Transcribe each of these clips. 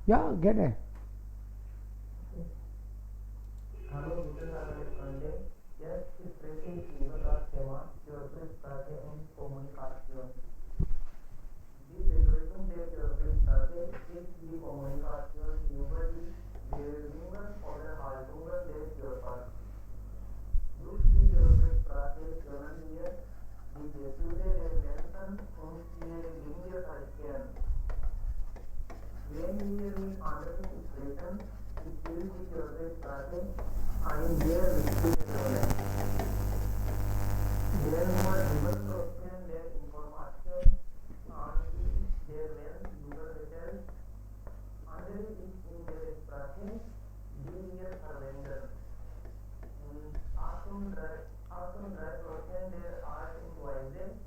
Ja, gerne. Hallo, guten Abend, Freunde. Jetzt spreche ich über das Thema Körpersprache und Kommunikation. Die Bedeutung der Körpersprache ist die Kommunikation über die Bewegungen oder Haltungen des Körpers. Durch die Körpersprache können wir die Gefühle der Menschen und ihre Dinge erkennen. Wenn wir mit anderen sprechen, spielt die Körpersprache eine sehr wichtige Rolle. Der nur Übertragen der Information an der Welt übermittelt, andere ist in der Sprache, die wir verwenden. 38% der Art und Weise,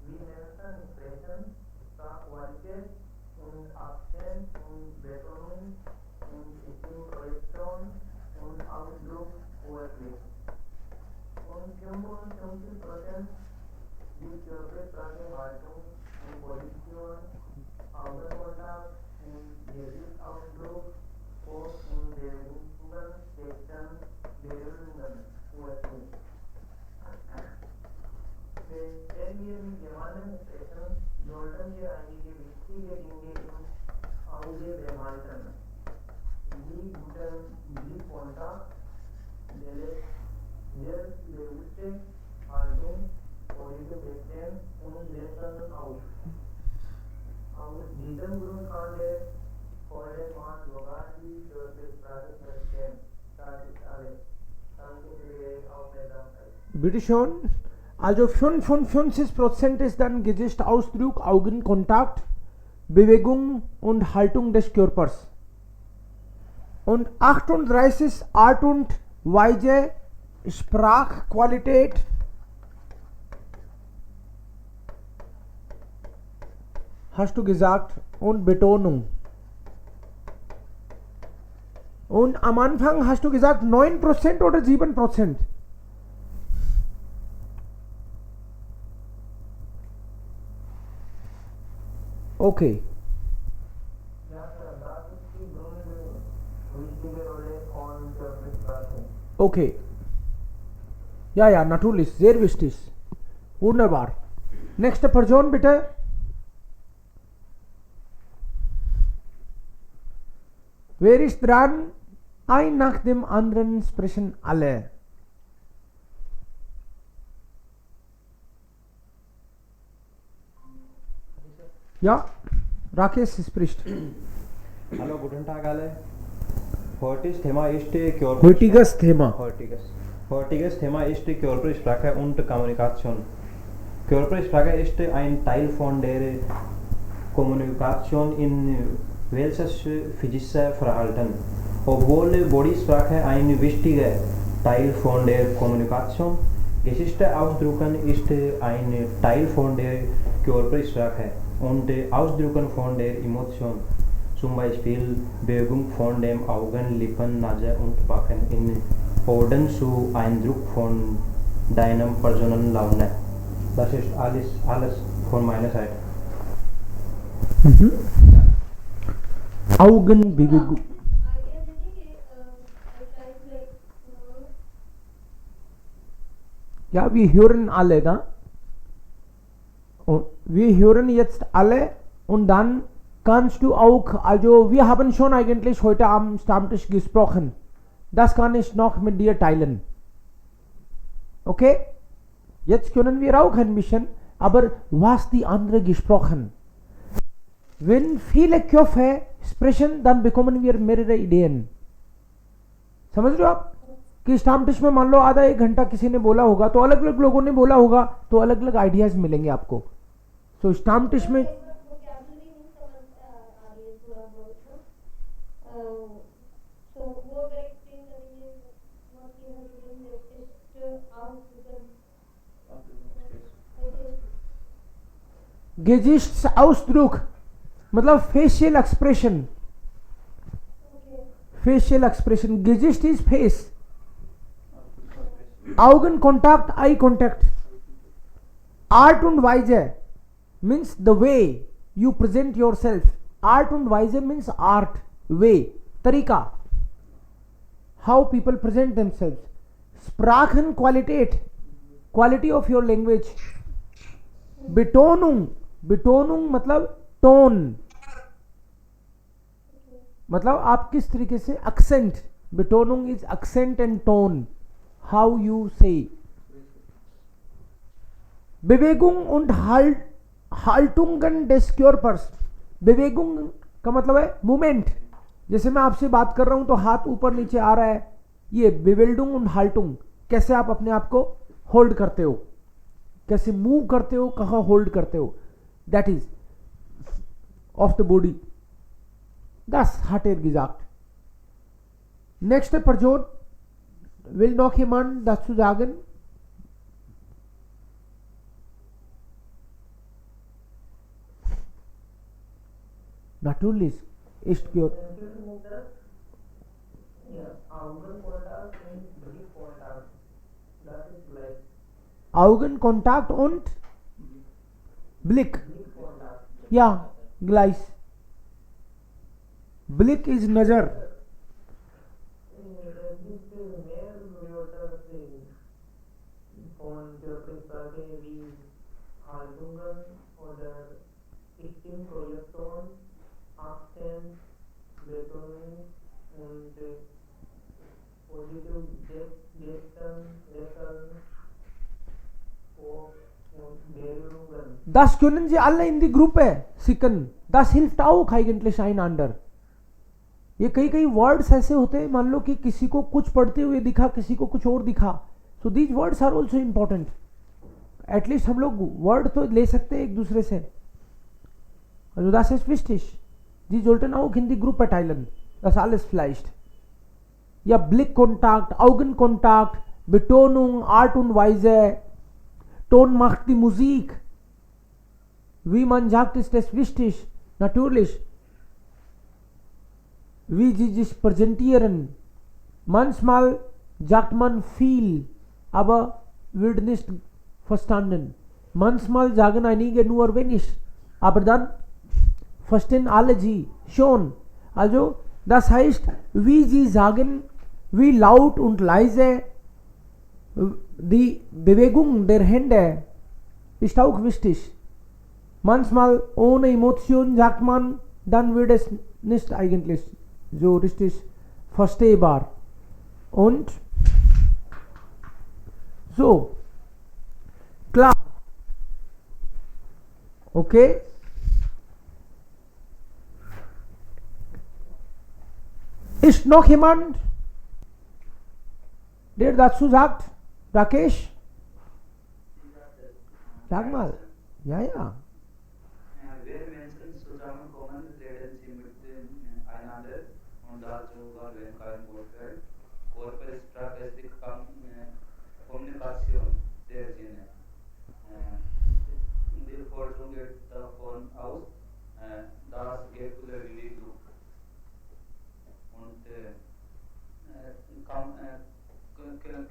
wie Menschen sprechen, Sprachqualität und Akzent und Betonung und Stimmprojektion und Ausdruck wirklich. Und 55% die Körpersprache, Haltung und Position, Augenkontakt und Gesichtsausdruck, Post und Bewegungen, Texten, Berührungen wirklich. Wenn wir mit jemandem sprechen, sollten wir einige wichtige Dinge im Auge behalten. Die guten Blickkontakt, selbstbewusste Haltung, ruhige Becken und Lächeln auf. Aus diesem Grund kann der Vordermann sogar die Körpersprache verstehen. Das ist alles. Danke für Ihre Aufmerksamkeit. Bitte schon. Also 55% ist dann Gesichtsausdruck, Augenkontakt, Bewegung und Haltung des Körpers. Und 38 ist Art und Weise, Sprachqualität, hast du gesagt, und Betonung. Und am Anfang hast du gesagt 9% oder 7%? Okay. Ja, Sir, das ist die wichtige Rolle von Körpersprache. Okay. Ja, ja, natürlich, sehr wichtig. Wunderbar. Nächste Person bitte. Wer ist dran? Ein nach dem anderen sprechen alle. Ja, Rakesh spricht. Hallo, guten Tag alle. Heutiges Thema ist Heutiges Thema. Heutiges Thema ist Körpersprache und Kommunikation. Körpersprache ist ein Teil von der Kommunikation in welches physische Verhalten. Obwohl Bodysprache ein wichtiger Teil von der Kommunikation, Gesichtsausdrücken ist ein Teil von der Körpersprache und Ausdrücken von der Emotion. Zum Beispiel Bewegung von den Augen, Lippen, Nase und Backen in Orden zu Eindruck von deinem persönlichen Laune. Das ist alles von meiner Seite. Augenbewegung. Ja, wir hören alle, da? Und wir hören jetzt alle und dann kannst du auch, also wir haben schon eigentlich heute am Stammtisch gesprochen. Das kann ich noch mit dir teilen. Okay? Jetzt können wir auch ein bisschen, aber was die andere gesprochen. Wenn viele Köpfe sprechen, dann bekommen wir mehrere Ideen. समझ रहे हो आप कि स्टाम्टिश में मान लो आधा एक घंटा किसी ने बोला होगा तो अलग अलग लोगों ने बोला होगा तो अलग अलग आइडियाज मिलेंगे आपको. सो स्टाम्टिश में Gesichtsausdruck मतलब facial expression. Facial expression, Gesicht is face. Augenkontakt, eye contact. Art und Weise means the way you present yourself. Art und Weise means art, way, तरीका, how people present themselves. Sprachenqualität, quality of your language. Betonung, Betonung मतलब tone, मतलब आप किस तरीके से, accent. Betonung is accent and tone, how you say. Bewegung und Haltungen des Körpers. Bewegung का मतलब है मूवमेंट. जैसे मैं आपसे बात कर रहा हूं तो हाथ ऊपर नीचे आ रहा है, ये Bewegung und Haltung, कैसे आप अपने आप को होल्ड करते हो, कैसे मूव करते हो, कहाँ होल्ड करते हो, that is of the body. Das hat er gesagt. Nächste Person will noch jemand dazu sagen? Natürlich ist Georg. Augenkontakt and Blickkontakt. Das ist gleich. Augenkontakt und Blick. Blickkontakt. Ja, gleich. Blick is नजर. Gibt mehr Wörter von Körpersprache wie Haltungen oder Stimmprojektion, Akzent, Betonung und positive Gesten, Lächeln und Berührungen. Das können Sie alle in die Gruppe schicken. Das hilft auch eigentlich einander. ये कई कई words ऐसे होते हैं, मान लो कि किसी को कुछ पढ़ते हुए दिखा, किसी को कुछ और दिखा, so these words are also important. At least हम लोग वर्ड तो ले सकते हैं एक दूसरे से. Also das ist wichtig. Sie sollten auch in die Gruppe teilen. Das alles vielleicht. Ja, Blickkontakt, Augenkontakt, Betonung, Art und Weise, Ton macht die Musik. Wie man sagt, ist das wichtig. Natürlich. Wie sie sich präsentieren. Manchmal sagt man viel, aber wird nicht verstanden. Manchmal sagen einige nur wenig, aber dann verstehen alle sie schon. Also, das heißt, wie sie sagen, wie laut und leise, die Bewegung der Hände ist auch wichtig. Manchmal ohne Emotion sagt man, dann wird es nicht eigentlich so richtig verstehbar. Und so, klar. Okay? Ist noch jemand, der dazu sagt? Rakesh? Sag mal. Ja, ja. Wir Menschen zusammenkommen, reden sie miteinander und dazu war kein Wortfeld. Körpersprache ist die Kommunikation der Sinne. Die Forschung geht davon aus, dass Gefühle wie Glück und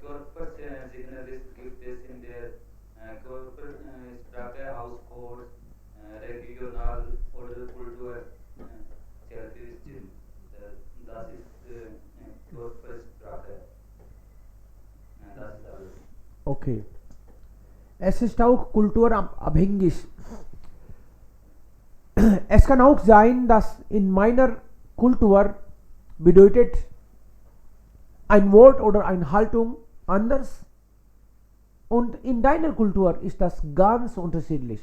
Körpersignal gibt es in der Körpersprache Hauscodes, regional oder Kulturcharakteristik. Das ist Körpersprache. Das ist alles. Okay. Es ist auch kulturabhängig. Es kann auch sein, dass in meiner Kultur bedeutet ein Wort oder eine Haltung anders und in deiner Kultur ist das ganz unterschiedlich.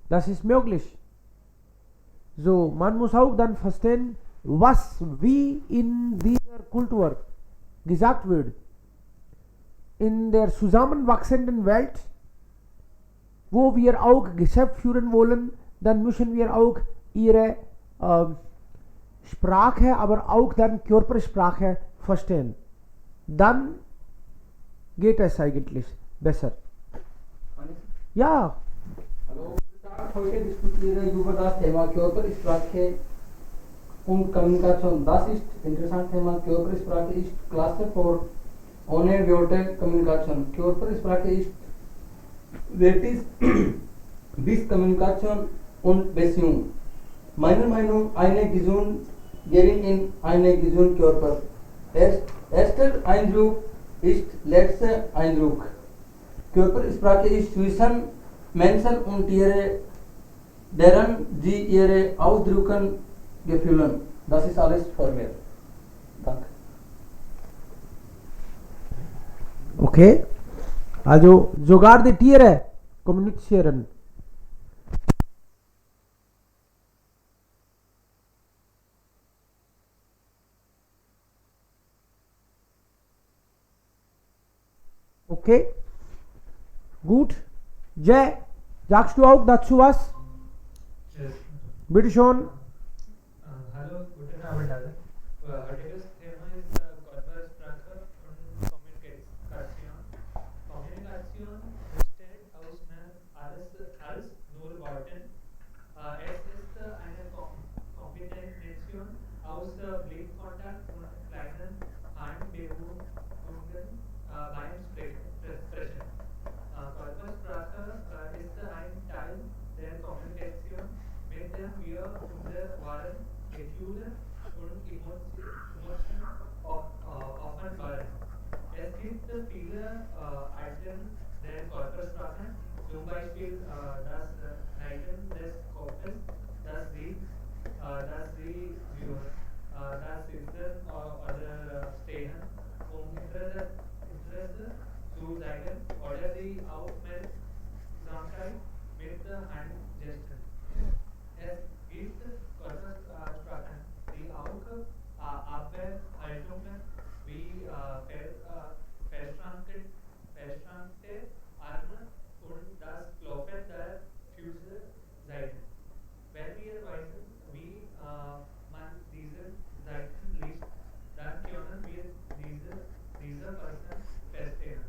Das ist möglich. So, man muss auch dann verstehen, was wie in dieser Kultur gesagt wird. In der zusammenwachsenden Welt, wo wir auch Geschäft führen wollen, dann müssen wir auch ihre Sprache, aber auch dann Körpersprache verstehen. Dann geht es eigentlich besser. Ja. Hallo, guten Tag. Heute diskutiere ich über das Thema Körpersprache und Kommunikation. Das ist ein interessantes Thema. Körpersprache ist Klasse für ohne Wörter Kommunikation. Körpersprache ist Wert ist bis Kommunikation und Beziehung. Meine Meinung, eine gesund, gering in eine gesund Körper. Erster Eindruck ist letzter Eindruck. Körpersprache ist zwischen Menschen und Tiere, deren sie ihre Ausdrücken gefühlen. Das ist alles von mir. Danke. Okay. Also sogar die Tiere kommunizieren. Okay. Gut. Jay, sagst du auch dazu was? Yes. Bitte schon. Hallo, guten Abend alle. Heutiges Thema ist Körpersprache und Kommunikation. Kommunikation besteht aus mehr als nur Worten. Es ist eine Kombination aus Blickkontakt und kleinen Handbewegungen beim Sprechen. Körpersprache ist ein Teil der Kommunikation, mit dem wir unsere wahren Gefühle und Emotionen offenbaren. Es gibt viele Arten der Körpersprache, zum Beispiel das Neigen des Kopfes, das Sitzen oder Stehen, Interesse zu zeigen oder die Aufmerksamkeit mit Handgesten. Es gibt Körpersprachen, die auch Abwehrhaltungen wie verschränkte Arme und das Klopfen der Füße zeigen. Wenn wir wissen, wie man diese Seiten liest, dann können wir diese Person verstehen.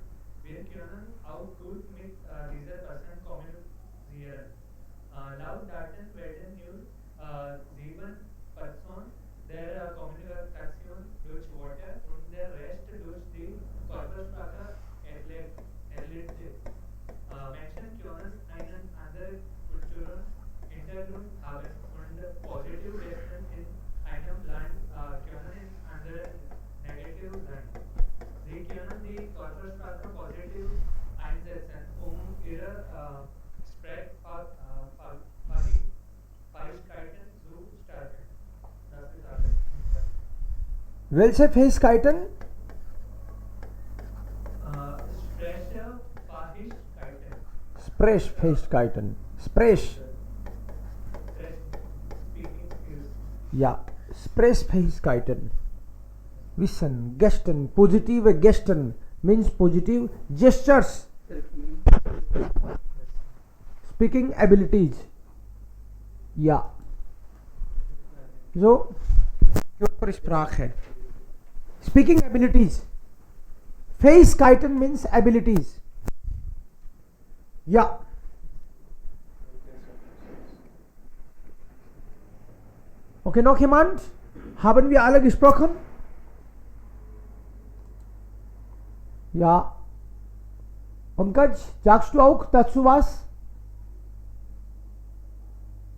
Wir können auch gut mit dieser Person kommunizieren. Laut Daten werden nur 7% der Kommunikation durch Worte und der Rest durch die Körpersprache erlebt. Menschen können einen anderen kulturellen Hintergrund haben und positiv Rechten in einem Land können in anderen negativ sein. Sie können die Körpersprache positiv einsetzen, ihre Sprechfähigkeiten zu stärken. Das ist alles. Welche Fähigkeiten? Sprechfähigkeiten. Sprechfähigkeiten. Speaking skills. Ja, Sprechfähigkeiten. Wissen, Gesten, positive Gesten means positive gestures. Speaking abilities. Ja. So, Körpersprache. Speaking abilities. Fähigkeiten means abilities. Ja. Okay, noch jemand? Haben wir alle gesprochen? Ja. Pankaj, sagst du auch dazu was?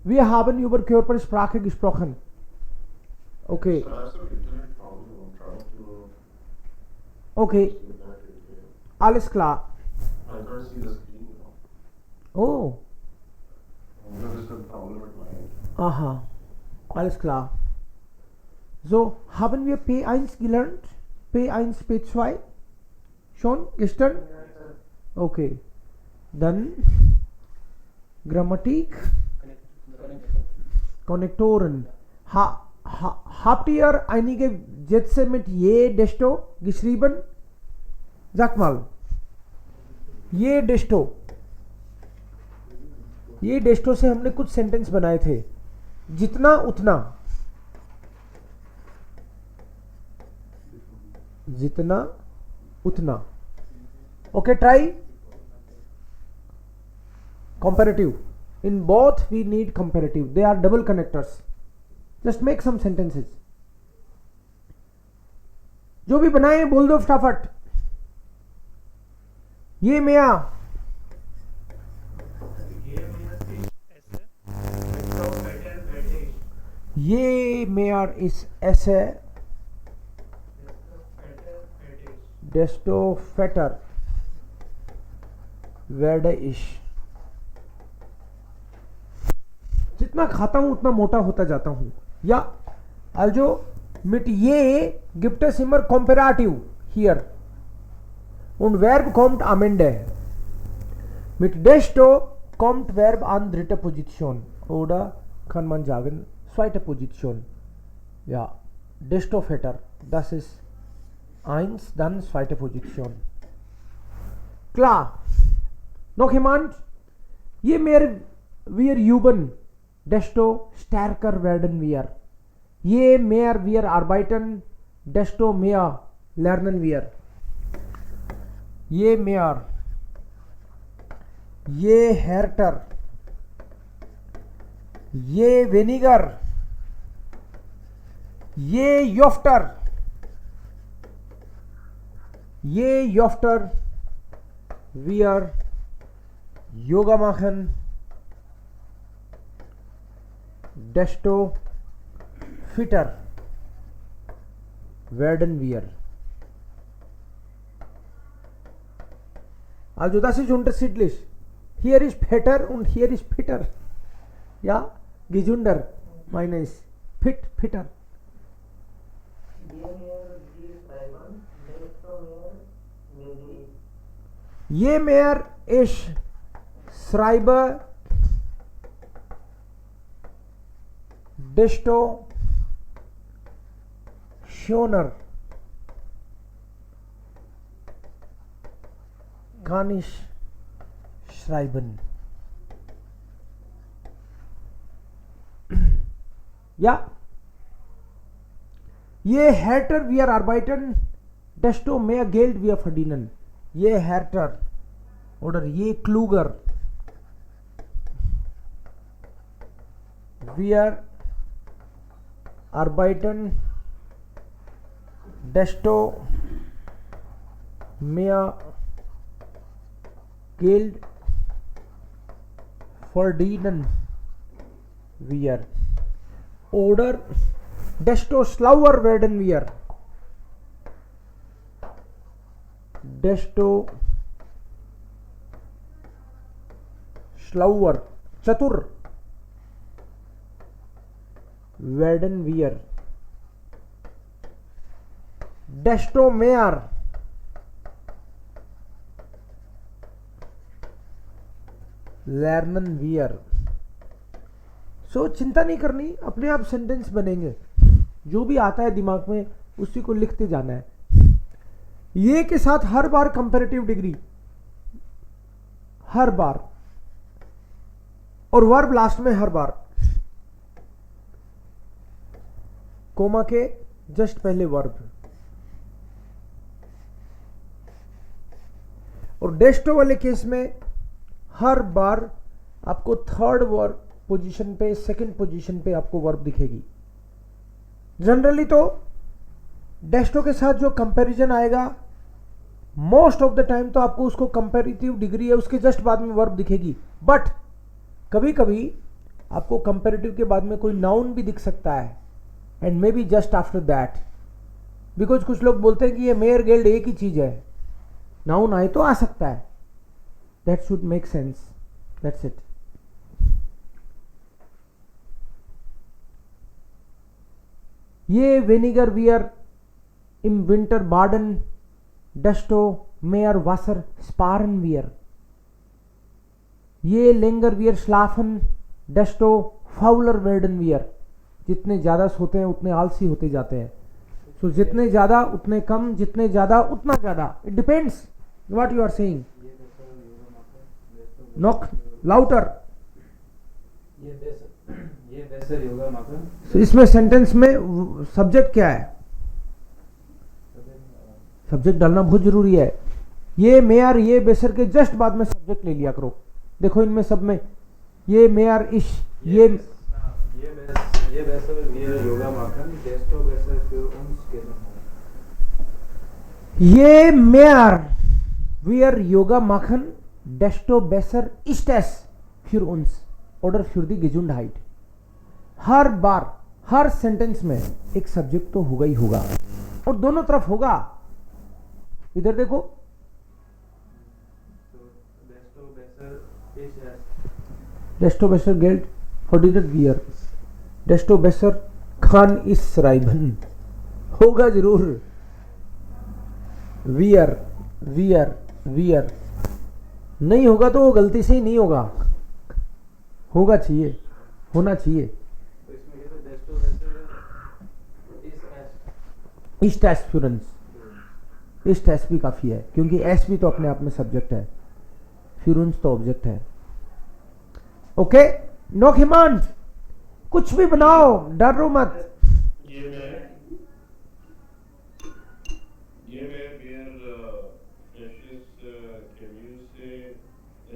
Wir haben über Körpersprache gesprochen. Okay. So I have some internet problem. I'm trying to Okay, get back to it. alles klar. I can't see the screen now. Oh, There is a problem at my end. aha, alles klar. So, haben wir P1 gelernt? P1, P2? Schon gestern? Okay. Dann Grammatik, Konnektoren. Habt ihr einige Sätze mit je desto geschrieben? Sag mal. ये डेस्टो, ये डेस्टो से हमने कुछ sentence बनाए थे. जितना उतना, जितना उतना. Okay, try. Comparative. In both we need comparative. They are double connectors. Just make some sentences. जो भी बनाए बोल दो फटाफट. ये मिया ये means ऐसे without better British. ये mehr ist esse, desto fetter werde ich. जितना खाता हूं उतना मोटा होता जाता हूं. Ja, also mit je gibt es immer Komparativ hier und Verb kommt am Ende. Mit desto kommt Verb an dritte Position oder kann man sagen zweite Position. Ja, desto fetter, das ist 1, dann zweite Position. Klar. Noch jemand? Je mehr wir üben, desto stärker werden wir. Je mehr wir arbeiten, desto mehr lernen wir. Je mehr, je härter, je weniger, je öfter wir Yoga machen, desto fitter werden wir. Also das ist unterschiedlich. Hier ist fetter und hier ist fitter. Ja, gesünder meine ich. Fitter. Je mehr ich schreibe, desto schöner kann ich schreiben. Ja, je härter wir arbeiten, desto mehr Geld wir verdienen. Je härter oder je kluger wir arbeiten, desto mehr Geld verdienen wir. Oder desto schlauer werden wir. Desto schlauer, chatur werden wir. Desto mehr lernen wir. सो चिंता नहीं करनी, अपने आप sentence बनेंगे. जो भी आता है दिमाग में उसी को लिखते जाना है. ये के साथ हर बार कंपैरेटिव डिग्री, हर बार, और वर्ब लास्ट में हर बार. कोमा के जस्ट पहले वर्ब. और डेस्टो वाले केस में हर बार आपको थर्ड वर्ब पोजीशन पे, सेकंड पोजीशन पे आपको वर्ब दिखेगी. जनरली तो डेस्टो के साथ जो कंपैरिजन आएगा मोस्ट ऑफ द टाइम तो आपको उसको कंपैरेटिव डिग्री है उसके जस्ट बाद में वर्ब दिखेगी. बट कभी कभी आपको कंपैरेटिव के बाद में कोई नाउन भी दिख सकता है, and may be just after that. Because कुछ लोग बोलते हैं कि ये मेयर गेल्ड एक ही चीज है, नाउन आए तो आ सकता है. That should make sense. That's it. ये विनेगर वियर im Winter baden, desto mehr Wasser sparen wir. ये länger wir schlafen, desto fauler werden wir. जितने ज़्यादा सोते हैं उतने आलसी होते जाते हैं. So जितने ज़्यादा उतने कम, जितने ज़्यादा उतना ज़्यादा. It depends what you are saying. Knock louder. ये बेसर योगा मात्र. So इसमें सेंटेंस में सब्जेक्ट क्या है? सब्जेक्ट डालना बहुत जरूरी है. ये मेयर ये बेसर के जस्ट बाद में सब्जेक्ट ले लिया करो. देखो इनमें सब में ये मेयर इश ये बेसर wir yoga machen, desto besser für uns geht. ये mayor wir yoga machen, desto besser ist es für uns oder für die Gesundheit. हर सेंटेंस में एक सब्जेक्ट तो होगा ही होगा, और दोनों तरफ होगा। इधर देखो, desto besser Geld verdient wir, desto besser kann ich schreiben, होगा जरूर। वियर वियर वियर नहीं होगा तो वो गलती से ही नहीं होगा, होगा चाहिए, होना चाहिए। इस्ट एस्पिरेंस, इस्ट एस भी काफी है, क्योंकि एस भी तो अपने आप में सब्जेक्ट है, फ्यूरेंस तो ऑब्जेक्ट है। ओके, नो हिमांश, कुछ भी बनाओ, डरो मत। ये मैं बियर फ्रेशेस कैन यू से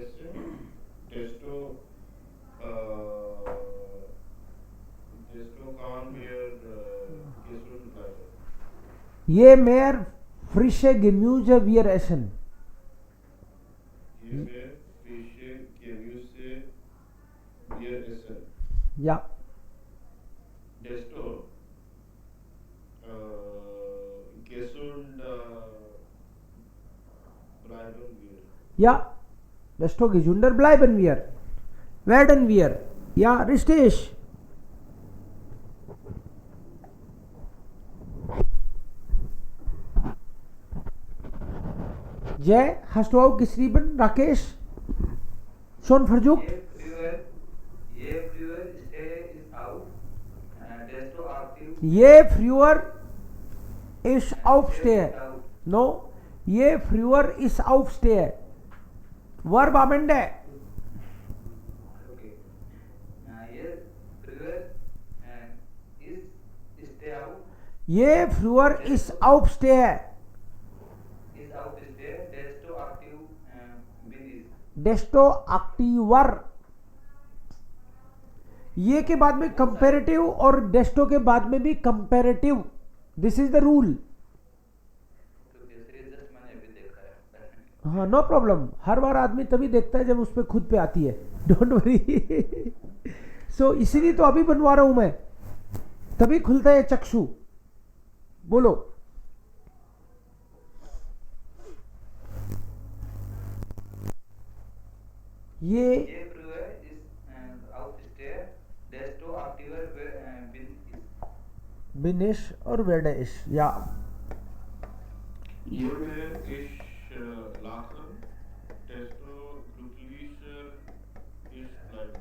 ऐसे टेस्टो टेस्टो कान बियर केसरो लाइक ये मेयर फ्रिशे gemüse wir essen, ये मैं फ्रेशे कैन यू से बियर ऐसे या desto gesund bleiben wir. या desto gesünder bleiben wir, werden wir, ja richtig। जय, hast du auch geschrieben, Rakesh? schon versucht? ये fewer stay is out, desto active ये früher ist aufstehe, no, ये früher ist aufstehe, verb am Ende। okay, ये fewer is stay out ये früher ist aufstehe, is out stay, desto active bin is desto aktiver। ये के बाद में comparative और डेस्टो के बाद में भी comparative, this is the rule. तो तीसरी जस्ट मैंने अभी देखा है। हाँ, नो प्रॉब्लम, हर बार आदमी तभी देखता है जब उस पर खुद पे आती है, डोंट वरी। सो इसीलिए तो अभी बनवा रहा हूं मैं, तभी खुलता है चक्षु। बोलो, ये fewer is out stay, desto activer bin is बिनिश और वेडेश, या Hier mehr ich lachen, desto glücklicher ich bleibe.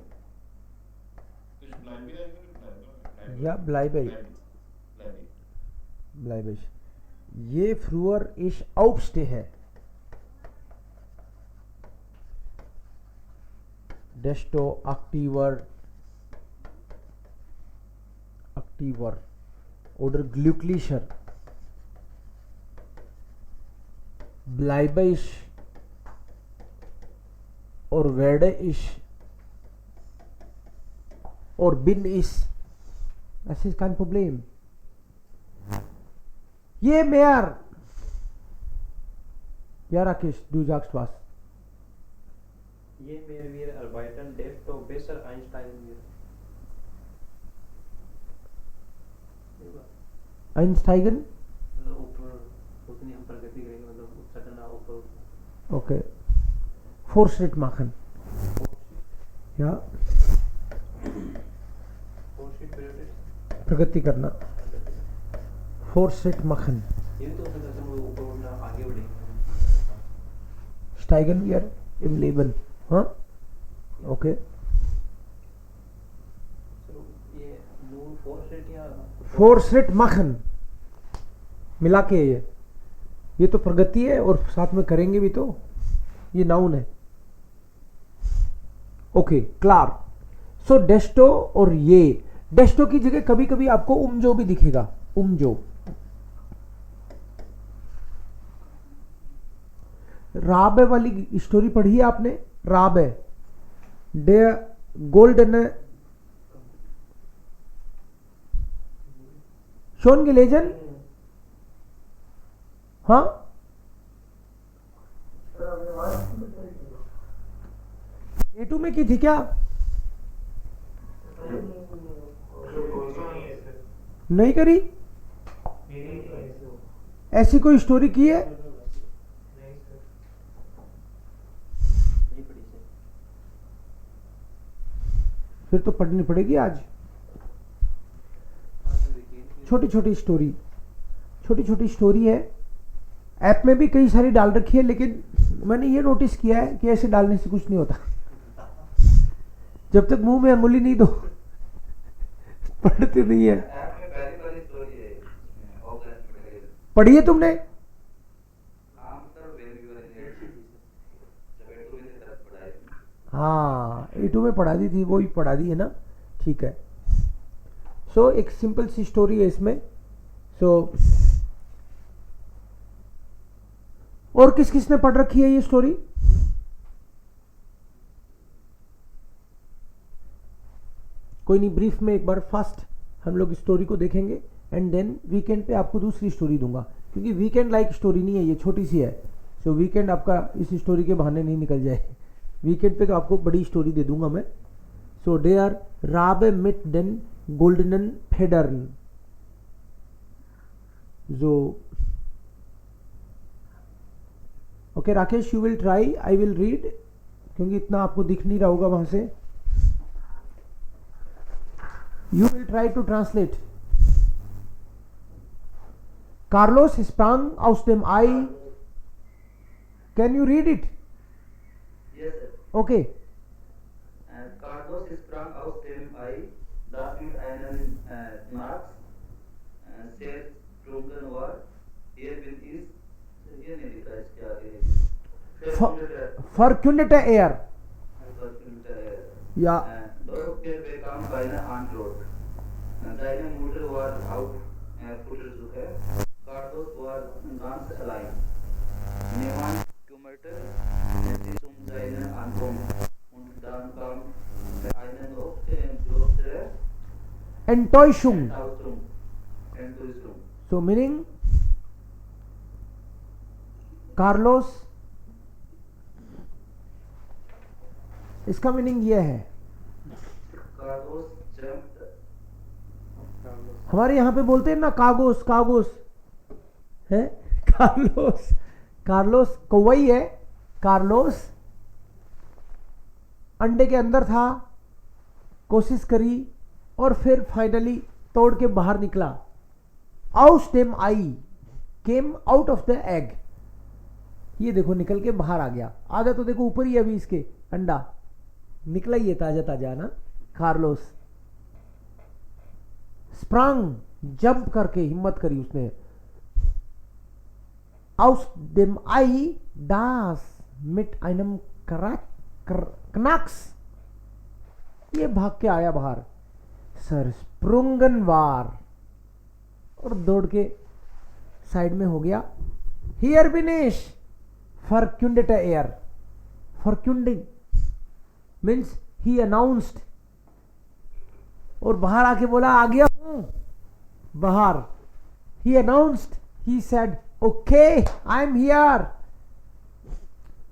Ich bleibe eigentlich या ब्लाइबे bleibe. ब्लाइबेश। ये फ्रूअर इश aufste है, desto aktiver aktiver oder glücklicher bleibe ich और werde ich और bin ich, das ist kein Problem। ये mehr, ja Rakesh, du sagst was। Je mehr wir arbeiten, desto besser einsteigen wir. einsteigen, ऊपर उतनी हम प्रगति करेंगे, मतलब चढ़ना ऊपर। okay, Fortschritt machen, ja, प्रगति करना, Fortschritt machen, ये तो होता है कि हम लोग ऊपर उठना, आगे बढ़ेंगे। steigen wir im Leben, हाँ, okay, तो ये नून फोर्सेट या Fortschritt machen मिला के ये तो प्रगति है और साथ में करेंगे भी, तो ये नाउन है। ओके, क्लार। सो डेस्टो और ये, डेस्टो की जगह कभी कभी आपको उमजो भी दिखेगा, उमजो। राबे वाली स्टोरी पढ़ी है आपने? Rabe day golden shown gelesen? हाँ, A2 में की थी क्या? नहीं करी? मेरी तो ऐसे हो ऐसी कोई स्टोरी की है? नहीं सर। फिर तो पढ़नी पड़ेगी आज। छोटी छोटी स्टोरी है। ऐप में भी कई सारी डाल रखी है, लेकिन मैंने ये नोटिस किया है कि ऐसे डालने से कुछ नहीं होता। जब तक मुंह में अंगुली नहीं दो पढ़ते नहीं है। ऐप में पहली वाली स्टोरी है इसमें ऑफलाइन मटेरियल। पढ़ी है तुमने? हाँ मतलब वेरी वेरी जब एटू में तरफ पढ़ाई। हाँ, A2 में पढ़ा दी थी, वो ही पढ़ा दी है ना। ठीक है। सो एक सिंपल सी स्टोरी है इसमें। सो और किस किस ने पढ़ रखी है ये स्टोरी? कोई नहीं, ब्रीफ में एक बार फास्ट हम लोग स्टोरी को देखेंगे एंड देन वीकेंड पे आपको दूसरी स्टोरी दूंगा, क्योंकि वीकेंड लाइक स्टोरी नहीं है, ये छोटी सी है। सो वीकेंड आपका इस स्टोरी के बहाने नहीं निकल जाए। वीकेंड पे तो आपको बड़ी स्टोरी दे दूंगा मैं। सो दे आर राबे मिट देन गोल्डनन फेडर्न। जो okay Rakesh, you will try, I will read, क्योंकि इतना आपको दिख नहीं रहा होगा वहां से। You will try to translate. Carlos sprang aus dem Ei. Can you read it? Yes sir. Okay. Carlos sprang aus dem Ei, das mit einem Knacks sehr trunken war. Hier bin ich. Hier नहीं लिखा है क्या है? Verkündete er. Verkündete er. Ja. Dort bekam keine Antwort. Seine Mutter war auf Futtersuche. Carlos war ganz allein. Niemand kümmerte sich um seine Ankunft. Und dann kam eine noch größere Enttäuschung. Enttäuschung. So meaning Carlos, इसका meaning ये है, Carlos jumped. हमारे यहाँ पे बोलते हैं ना कागोस, कागोस है। कार्लोस, कार्लोस कौवई है। कार्लोस अंडे के अंदर था, कोशिश करी और फिर फाइनली तोड़ के बाहर निकला। Out them I, came out of the egg. ये देखो निकल के बाहर आ गया। आधा तो देखो ऊपर ही है अभी इसके, अंडा निकला ही है ताजा ताजा ना। कार्लोस स्प्रंग, जंप करके हिम्मत करी उसने। आउस देम आई डास मिट आइनम कनाक्स, ये भाग के आया बाहर। सर स्प्रुंगन वार, और दौड़ के साइड में हो गया। हियर बिनेश फॉरक्यूंडेट एयर। फॉरक्यूंडिंग मीन्स ही अनाउंस्ड, और बाहर आके बोला आ गया हूं बाहर। He announced, he said okay I am here.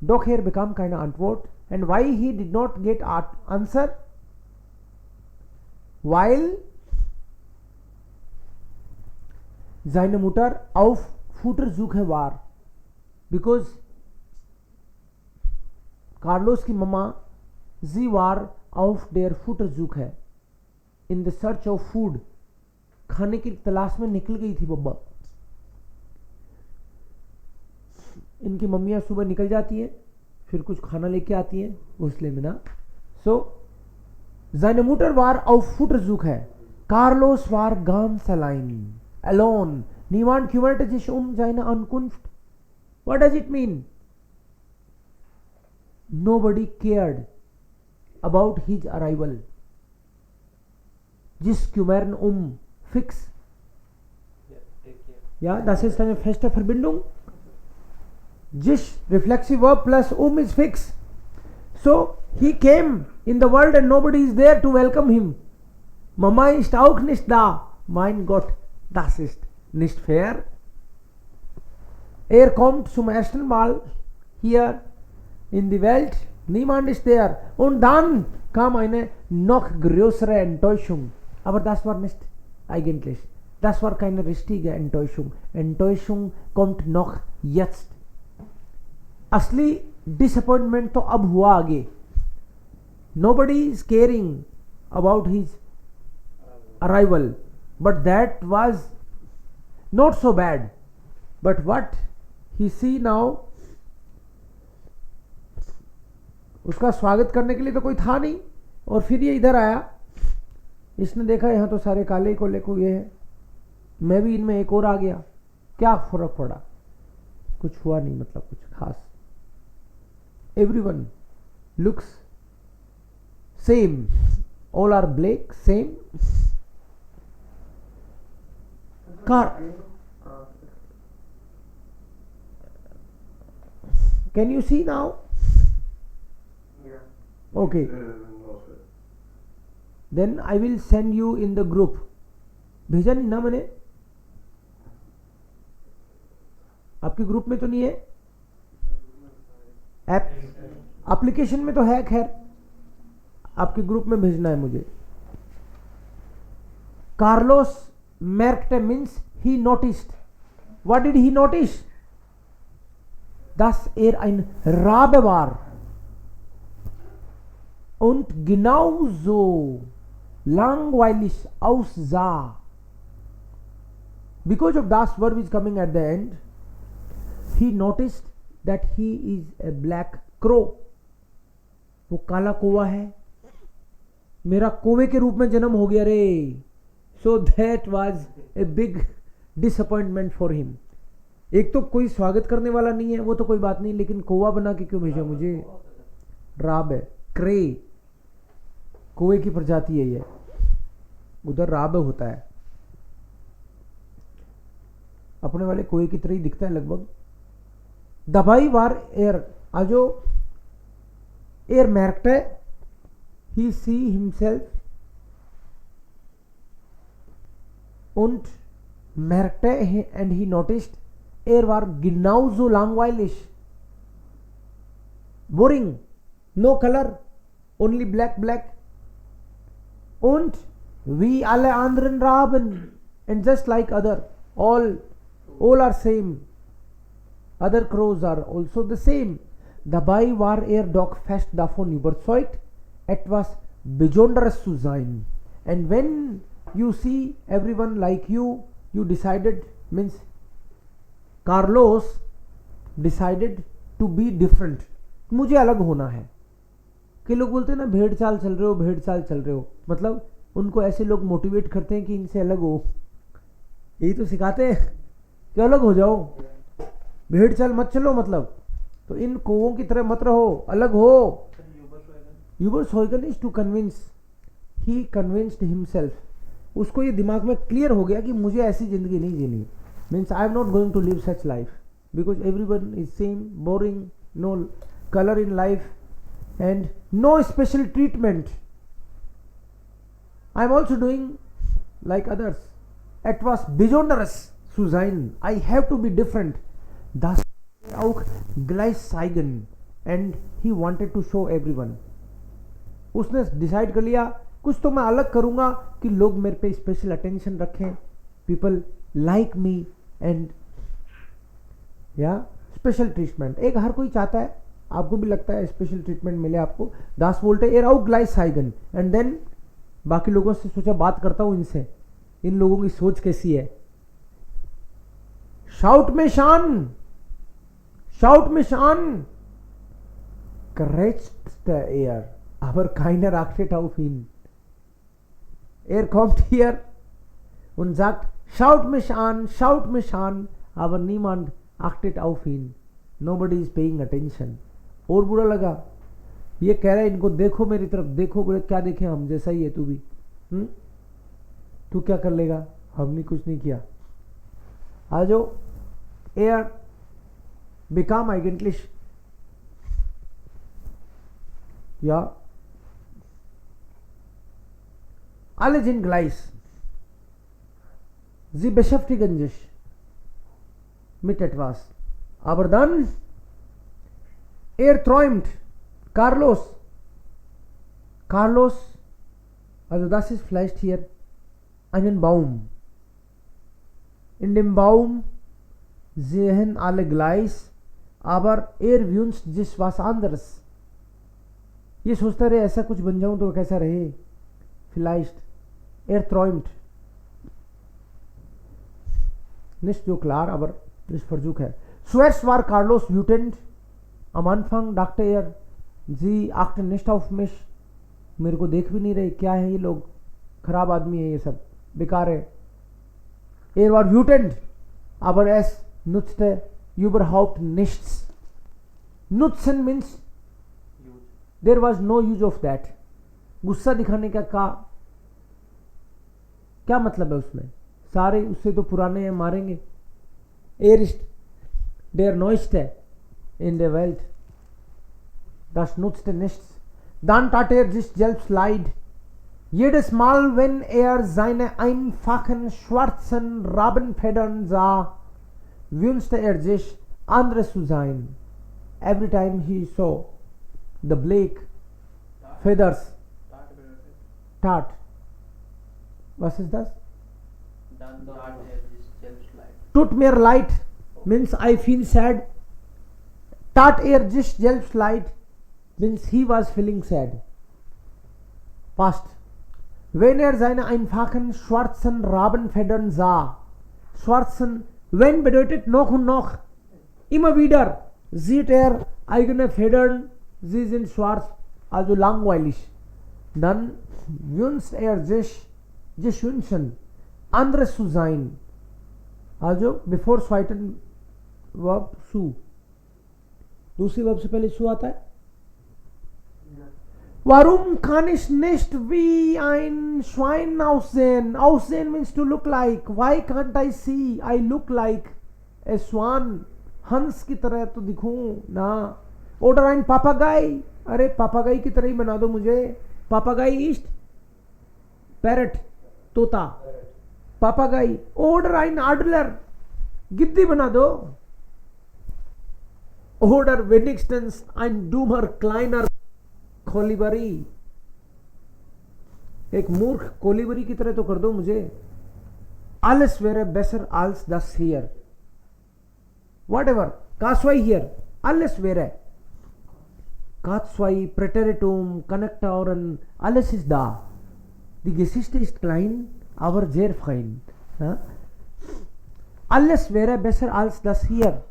Doch er bekam keine Antwort, and why he did not get answer? Weil seine Mutter auf Futtersuche war. Because Carlos की मम्मा sie war auf der Futtersuche, in the search of food. खाने की तलाश में निकल गई थी बब्बा। इनकी मम्मियां सुबह निकल जाती हैं, फिर कुछ खाना लेके आती हैं घोंसले में ना। सो seine Mutter war auf Futtersuche. Carlos war ganz allein. Alone. Niemand kümmerte sich um seine Ankunft. What does it mean? Nobody cared about his arrival. Sich kümmern fix. Ja, das ist eine feste Verbindung. Jish, reflexive verb plus is fix. So he came in the world and nobody is there to welcome him. Mama ist auch nicht da. Mein Gott, das ist nicht fair. Er kommt zum ersten Mal hier in die Welt. Niemand ist there. Und dann kam eine noch größere Enttäuschung. Aber das war nicht eigentlich. Das war keine richtige Enttäuschung. Enttäuschung kommt noch jetzt. असली disappointment तो अब हुआ आगे. Nobody is caring about his arrival, but that was not so bad. But what he see now, उसका स्वागत करने के लिए तो कोई था नहीं, और फिर ये इधर आया. इसने देखा यहाँ तो सारे काले कोले को ये है, मैं भी इनमें एक और आ गया. क्या फर्क पड़ा? कुछ हुआ नहीं, मतलब कुछ खास. Everyone looks same, all are black, same. Car, can you see now? Okay. No, sir. Then I will send you in the group. भेजा नहीं ना मैंने? आपके ग्रुप में तो नहीं है? ऐप एप्लीकेशन में तो है, खैर आपके ग्रुप में भेजना है मुझे. Carlos merkte means he noticed. What did he notice? Dass ein Rabe war. Und genauso langweilig aussah. Because of das verb is coming at the end, he noticed that he is a black crow. वो काला कौवा है, मेरा कौवे के रूप में जन्म हो गया रे. So that was a big disappointment for him. एक तो कोई स्वागत करने वाला नहीं है, वो तो कोई बात नहीं, लेकिन कौवा बना के क्यों भेजा मुझे? राब है, क्रे, कौवे की प्रजाति है ये. उधर राब होता है, अपने वाले कौवे की तरह ही दिखता है लगभग. दबाई वार एयर, आजो एयर मैर्कटे, he see himself und merkte and he noticed war genauso langweilig, boring, no color, only black und wie alle anderen Raben, and just like other, all are same, other crows are also the same. Dabei war doch fest davon überzeugt, etwas Besonderes zu sein. And when you see everyone like you decided, means Carlos decided to be different. मुझे अलग होना है. कि लोग बोलते हैं ना भेड़ चाल चल रहे हो, मतलब उनको ऐसे लोग मोटिवेट करते हैं कि इनसे अलग हो. यही तो सिखाते हैं कि अलग हो जाओ, भेड़ चाल मत चलो, मतलब तो इन कौवों की तरह मत रहो, अलग हो. यूबर्सहॉयगन is to convince, he convinced himself. उसको ये दिमाग में क्लियर हो गया कि मुझे ऐसी जिंदगी नहीं जीनी. Means I am not going to live such life because everyone is same, boring, no colour in life and no special treatment. I am also doing like others. etwas Besonderes zu sein. I have to be different. Das auch gleich zeigen. And he wanted to show everyone. उसने decide कर लिया कुछ तो मैं अलग करूंगा कि लोग मेरे पे स्पेशल अटेंशन रखें, पीपल लाइक मी एंड या स्पेशल ट्रीटमेंट. एक हर कोई चाहता है, आपको भी लगता है स्पेशल ट्रीटमेंट मिले आपको. दास बोलते एर आउ ग्लाइस साइगन. एंड देन बाकी लोगों से सोचा बात करता हूं इनसे, इन लोगों की सोच कैसी है. शाउट में शान, शाउट में शान, krächzt der er, aber keiner achtet auf ihn. Er kommt hier und sagt, schaut mich an, aber niemand achtet auf ihn. Nobody is paying attention. और बुरा लगा, ये कह रहा है इनको देखो मेरी तरफ, देखो. बोले क्या देखें, हम जैसा ही है तू भी. तू क्या कर लेगा, हमने कुछ नहीं किया. आ जाओ. Er bekam eigentlich ja alle sind gleich. Sie beschäftigen sich mit etwas. Aber dann träumt Carlos, also das ist vielleicht hier einen Baum. in dem Baum sehen alle gleich, aber wünscht sich was anderes. ये सोचता रहे ऐसा कुछ बन जाऊं तो कैसा रहे. Vielleicht träumt. Nicht so klar, aber ist Versuch है. Zuerst war Carlos wütend. Am Anfang dachte er, sie achten nicht auf mich. मेरे को देख भी नहीं रहे, क्या है ये लोग, खराब आदमी है ये सब, बेकार है. war wütend, aber es nutzte überhaupt nichts. Nutzen means there was no use of that. गुस्सा दिखाने का क्या मतलब है उसमें, सारे उससे तो पुराने हैं, मारेंगे. ist der neueste in der Welt. Das nutzte nichts. Dann tat sich selbst leid. Jedes Mal, wenn seine einfachen schwarzen Rabenfedern sah, wünschte sich, anderes zu sein. Every time he saw the black feathers, tat. Was ist das? Tut mir leid means I feel sad. Tat sich selbst leid means he was feeling sad. Past. Wenn seine einfachen schwarzen Rabenfedern sah. Schwarzen, wenn bedeutet noch und noch. Immer wieder sieht eigene Federn, sie sind schwarz, also langweilig. Dann wünscht sich wünschen, anderes zu sein. Also before zweiten Verb zu. दूसरी verb से पहले zu आता है. Warum kann ich nicht wie ein Schwein aussehen? Aussehen means to look like. Why can't I see? I look like a swan. हंस की तरह तो दिखूं ना. Oder ein Papagei. अरे पापागाई की तरह ही बना दो मुझे. Papagei ist parrot, तोता. Papagei. Oder ein Adler. Giddy बना दो. Oder wenigstens ein dummer kleiner कोलीबरी. एक मूर्ख कोलीबरी की तरह तो कर दो मुझे. Alles wäre besser als das hier. Whatever. Kaswai here. Alles wäre. Katzwei, Präteritum, Connektoren, alles ist da. Die Geschichte ist klein, aber sehr fein. Ja? Alles wäre besser als das hier.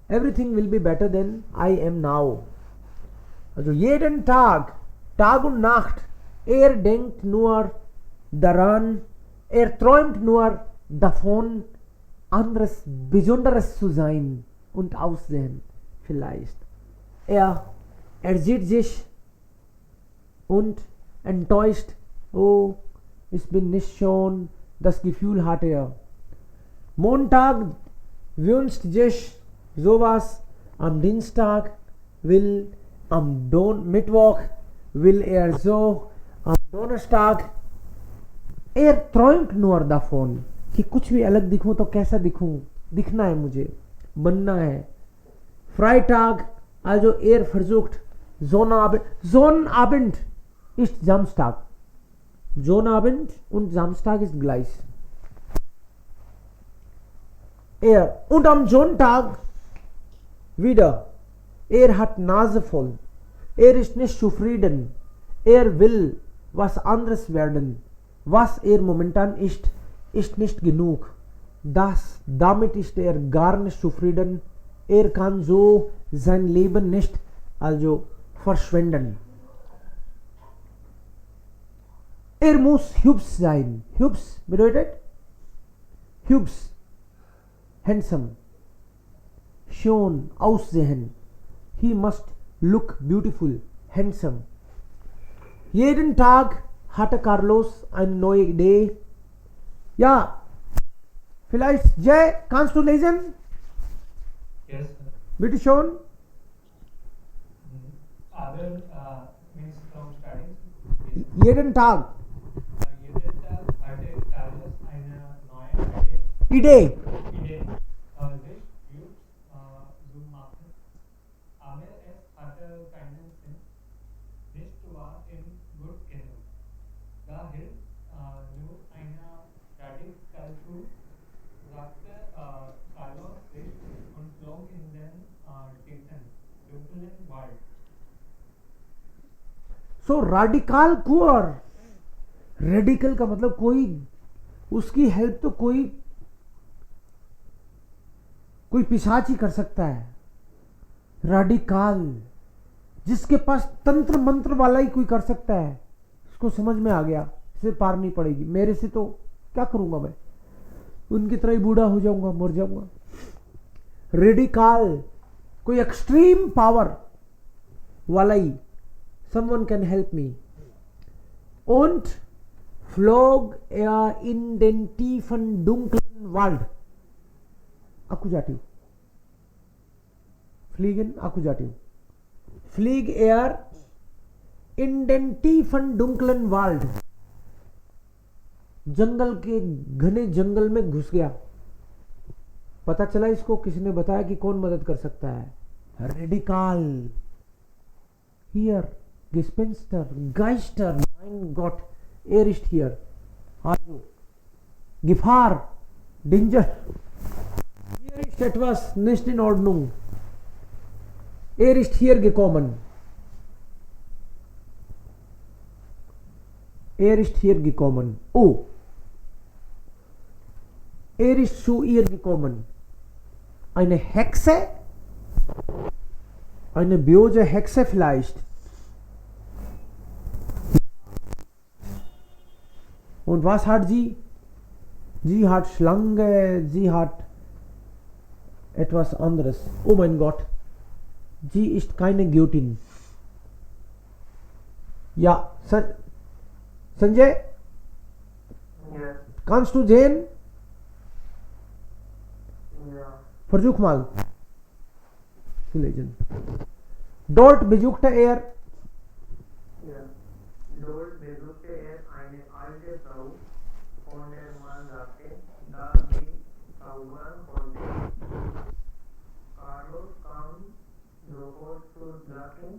Everything will be better than I am now. Also jeden Tag, Tag und Nacht, denkt nur daran, träumt nur davon, anderes, Besonderes zu sein und aussehen, vielleicht. Er sieht sich und enttäuscht, oh, ich bin nicht schon, das Gefühl hat er. Montag wünscht sich sowas, am Dienstag will, am Mittwoch will so, am Donnerstag, träumt nur davon, कि कुछ भी अलग दिखूं तो कैसा दिखूं, दिखना है मुझे, बनना है. Freitag, also versucht, Sonnabend ist Samstag. Sonnabend und Samstag ist gleich. Und am Sonntag wieder. Hat Nase voll. Ist nicht zufrieden. Will was anderes werden. Was momentan ist nicht genug. Damit ist gar nicht zufrieden. Kann so sein Leben nicht also verschwenden. Muss hübsch sein. Hübsch bedeutet hübsch, handsome, schön, aussehen. He must look beautiful, handsome. Jeden Tag hatte Carlos eine neue Idee. Ja, vielleicht, Jay, kannst du lesen? Yes, sir. Bitte schon. Other means from studying. Jeden Tag. Jeden Tag hatte Carlos eine neue Idee. Idee. Sich gut zu machen. Aber es hatte keinen Sinn. Nicht war ihm gut genug. Daher nur eine radikal zu Sprache Carlos ist und flog in den tiefen, dunklen Wald. So राडिकल poor, radical का मतलब कोई उसकी help तो कोई पिशाच ही कर सकता है। राडिकल जिसके पास तंत्र मंत्र वाला ही कोई कर सकता है। इसको समझ में आ गया, इसे पार नहीं पड़ेगी। मेरे से तो क्या करूंगा मैं, उनकी तरह ही बूढ़ा हो जाऊंगा, मर जाऊंगा। रेडिकल कोई एक्सट्रीम पावर वाला ही, someone can help me. Und flog in den tiefen dunklen Wald. Akkusativ. Fliegen, Akkusativ. Flieg in den tiefen dunklen Wald. जंगल के घने जंगल में घुस गया। पता चला इसको, किसी ने बताया कि कौन मदद कर सकता है। Radical here Gespenster, Geister, mein Gott, er ist hier. Also, Gefahr, Danger. Hier ist etwas nicht in Ordnung. Er ist hier gekommen. Er ist hier gekommen. Oh. Er ist zu ihr gekommen. Eine Hexe? Eine böse Hexe vielleicht. Und was hat sie? Sie hat Schlange, sie hat etwas anderes. Oh mein Gott, sie ist keine Göttin. Ja, Sanjay, Yes. kannst du sehen? Ja. Versuch mal. Zu lesen. Dort besuchte er Ja. Dort besuchte er eine alte Frau, von der man sagte, dass sie zaubern konnte. Carlos kam sofort zu sagen,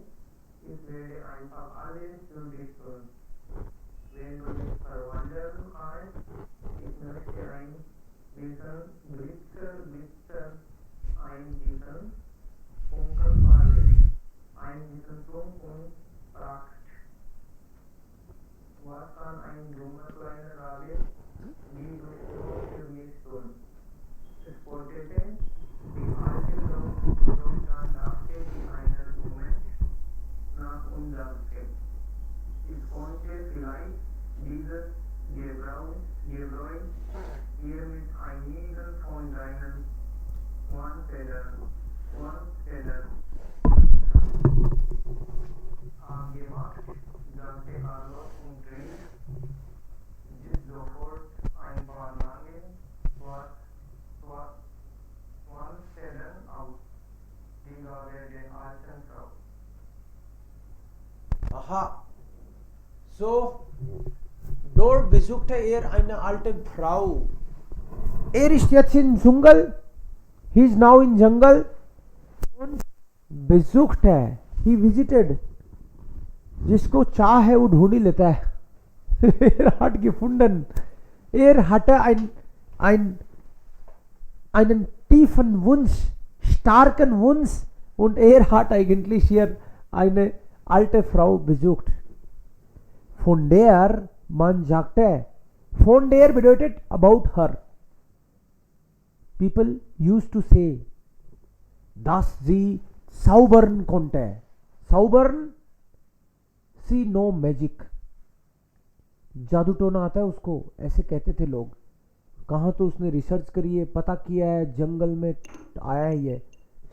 ich werde einfach alles für dich tun. Wenn du mich verwandeln kannst, ich möchte ein bisschen Glitzer, ein bisschen Funkelfarbe, ein bisschen Flug und Pracht. Was kann ein dummer kleiner Rabe, die du für mich tun? Es spottete die alte Frau, und dann dachte sie einen Moment nach und sagte, ich konnte vielleicht dieses Gebräu hier mit einigen von deinen Wandfedern gemacht, sagte Carlos und rief sofort ein paar lange Wandfedern aus. Die Gabe der alten Frau. Aha. So, dort besuchte er eine alte Frau. Er ist jetzt in Dschungel. He is now in Jungle. Und besuchte, he visited. जिसको चाह है वो ढूंढ ही लेता है। Er hat gefunden. Er hatte einen tiefen Wunsch, starken Wunsch, und er hat eigentlich hier eine alte Frau besucht, von der man sagte, von der bedeutet about her. People used to say, dass sie zaubern konnte. Zaubern, see no magic. जादू टोना आता है उसको, ऐसे कहते थे लोग। कहाँ तो उसने रिसर्च करी है, पता किया है, जंगल में आया ही है।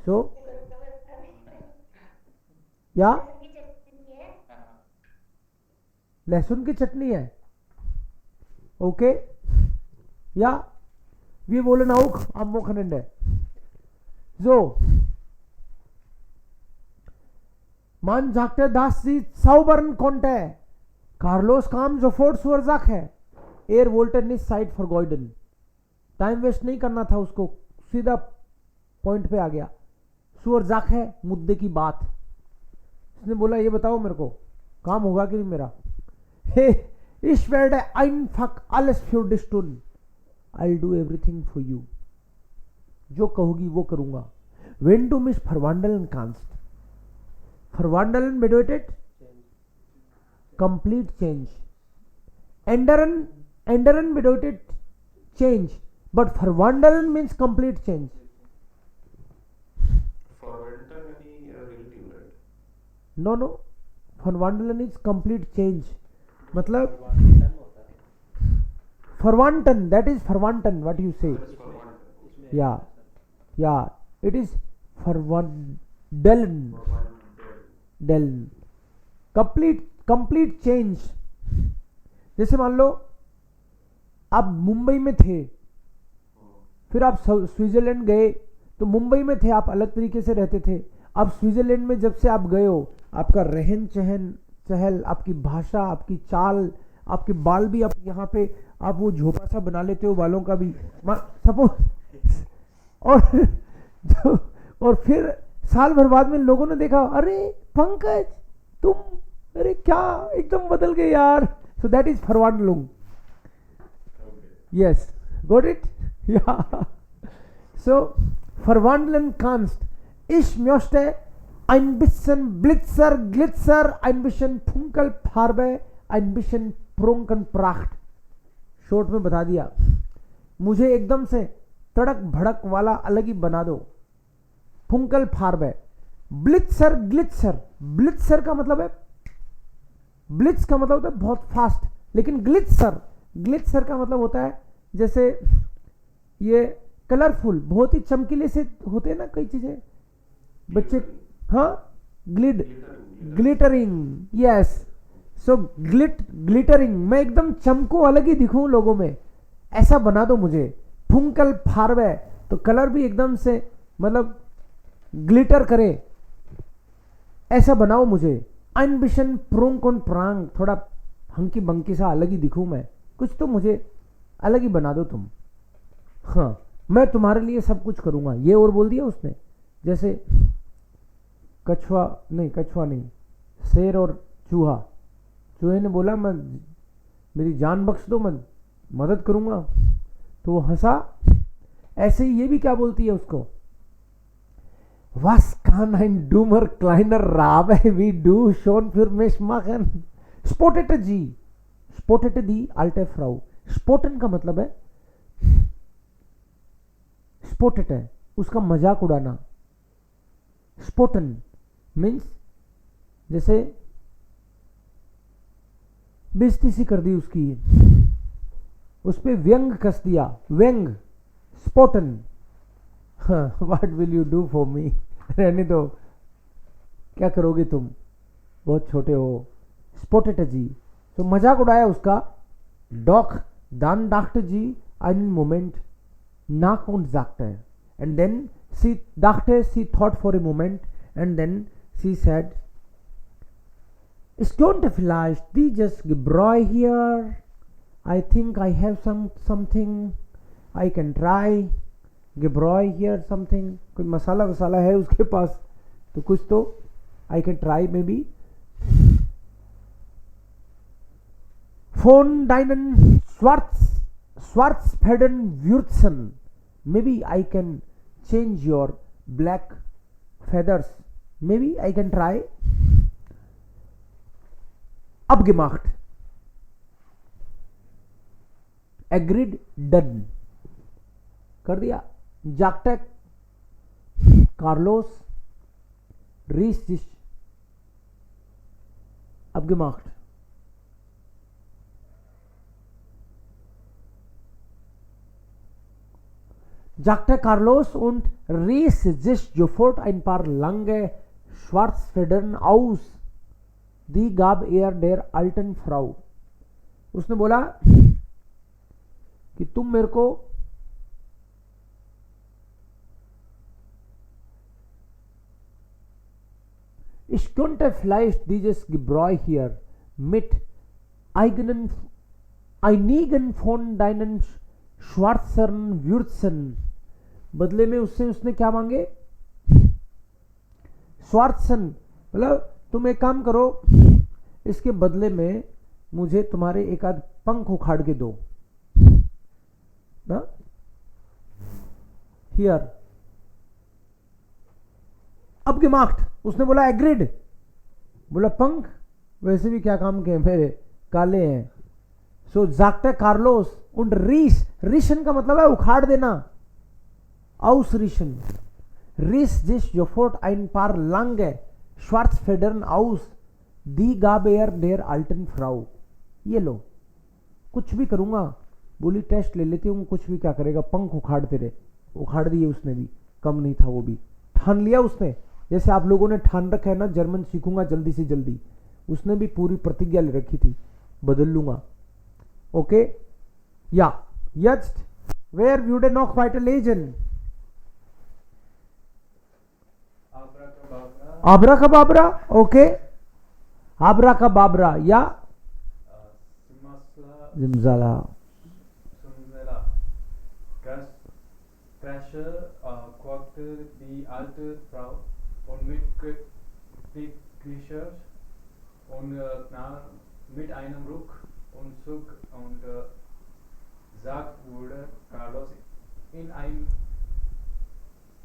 सो या लहसुन की चटनी है, ओके, या wir wollen auch am Wochenende. So, man sagte, dass sie zaubern konnte. Carlos kam sofort zur Sache. Er wollte nicht Zeit vergeuden. Time waste नहीं करना था उसको, सीधा पॉइंट पे आ गया। zur Sache, मुद्दे की बात। उसने बोला, ये बताओ मेरे को, काम होगा कि नहीं मेरा? Hey, ich werde einfach alles für dich tun. I'll do everything for you. जो कहोगी वो करूंगा. When du mich verwandeln kannst. Verwandeln bedeutet complete change. Ändern bedeutet change, but verwandeln means complete change. Verwandten any relative, right? No. Verwandeln is complete change. मतलब verwandeln, that is verwandeln, what you say. That is verwandten. Yeah, it is verwandeln. Complete change. जैसे मान लो आप मुंबई में थे, फिर आप Switzerland गए, तो मुंबई में थे आप अलग तरीके से रहते थे. अब स्विट्जरलैंड में जब से आप गए हो, आपका रहन चहल, आपकी भाषा, आपकी चाल, आपके बाल भी, आप यहाँ पे आप वो झोपा सा बना लेते हो बालों का भी सपोज. और फिर साल भर बाद में लोगों ने देखा, अरे पंकज तुम, अरे क्या एकदम बदल गए यार. So that is Verwandlung. Yes, got it? Yeah. So verwandeln kannst. Ich möchte ein bisschen Blitzer, Glitzer, ein bisschen Funkelfarbe, ein bisschen Prunkenpracht. Short में बता दिया, मुझे एकदम से तड़क भड़क वाला अलग ही बना दो. फुंकल फार्बे. ब्लिट्सर ग्लिट्सर. ब्लिट्सर का मतलब है, ब्लिट्स का मतलब होता है बहुत फास्ट, लेकिन ग्लिट्सर का मतलब होता है जैसे ये कलरफुल, बहुत ही चमकीले से होते हैं ना कई चीजें बच्चे. हाँ, ग्लिटरिंग. यस, सो ग्लिटरिंग. मैं एकदम चमकू, अलग ही दिखूं लोगों में, ऐसा बना दो मुझे. फुंकल फार्बे, तो कलर भी एकदम से मतलब ग्लिटर करे, ऐसा बनाओ मुझे. अनबिशन प्रोंग और प्रांग, थोड़ा हंकी बंकी सा अलग ही दिखूं मैं, कुछ तो मुझे अलग ही बना दो तुम. हाँ, मैं तुम्हारे लिए सब कुछ करूंगा. ये और बोल दिया उसने. जैसे कछुआ नहीं, शेर और चूहा. चूहे ने बोला मैं, मेरी जान बख्श दो, मैं मदद करूंगा, तो वो हंसा. ऐसे ही ये भी क्या बोलती है उसको, Was kann ein dummer kleiner Rabe wie du schon für mich machen? Spottete die alte Frau. Spotten का मतलब है, spottete उसका मजाक उड़ाना. Spotten means जैसे बेइज्जती सी कर दी उसकी, उस पे व्यंग कस दिया. व्यंग, spotten. What will you do for me? रहने दो, क्या करोगे तुम, बहुत छोटे हो. स्पोटेट जी, तो मजाक उड़ाया उसका. डॉक dann dachte sie einen Moment nach und sagte, and then she thought for a moment, and then she said, ich könnte vielleicht dieses Gebräu hier, I think I have something I can try. Gebräu here something, कोई मसाला वसाला है उसके पास, तो कुछ तो I can try maybe. Von deinen schwarzfedern Würzen, maybe I can change your black feathers, maybe I can try. Abgemacht. Agreed, done. कर दिया. Jagte Carlos richtig abgemacht. Jagte Carlos und riss sich sofort ein paar lange Schwarzfedern aus. Die gab er der alten Frau. उसने बोला कि तुम मेरे को Ich könnte vielleicht dieses Gebräu hier mit einigen von deinen schwarzen Würzen. बदले में उससे उसने क्या मांगे, schwarzen, मतलब तुम एक काम करो, इसके बदले में मुझे तुम्हारे एक आध पंख उखाड़ के दो ना. हियर। अब gemacht, उसने बोला एग्रीड, बोला पंख वैसे भी क्या काम के मेरे काले हैं। सो sagte कार्लोस und रीशन का मतलब है उखाड़ देना, ausrichten, riss sich sofort ein paar lange Schwarzfedern aus, die gab der alten Frau। ये लो, कुछ भी करूंगा, बोली टेस्ट ले लेती हूँ, कुछ भी क्या करेगा, पंख उखाड़ते रहे। उखाड़ दिए उसने भी, कम नहीं था वो भी, ठान लिया उसने। जैसे आप लोगों ने ठान रखा है ना जर्मन सीखूंगा जल्दी से जल्दी, उसने भी पूरी प्रतिज्ञा ले रखी थी, बदल लूंगा। ओके या jetzt wer würde noch weiterlesen? Abracadabra, okay, abracadabra, ja, Zimzala, Crasher quakte die alte Frau und mit Klischers und mit einem Ruck und Zug und sagt wurde Carlos in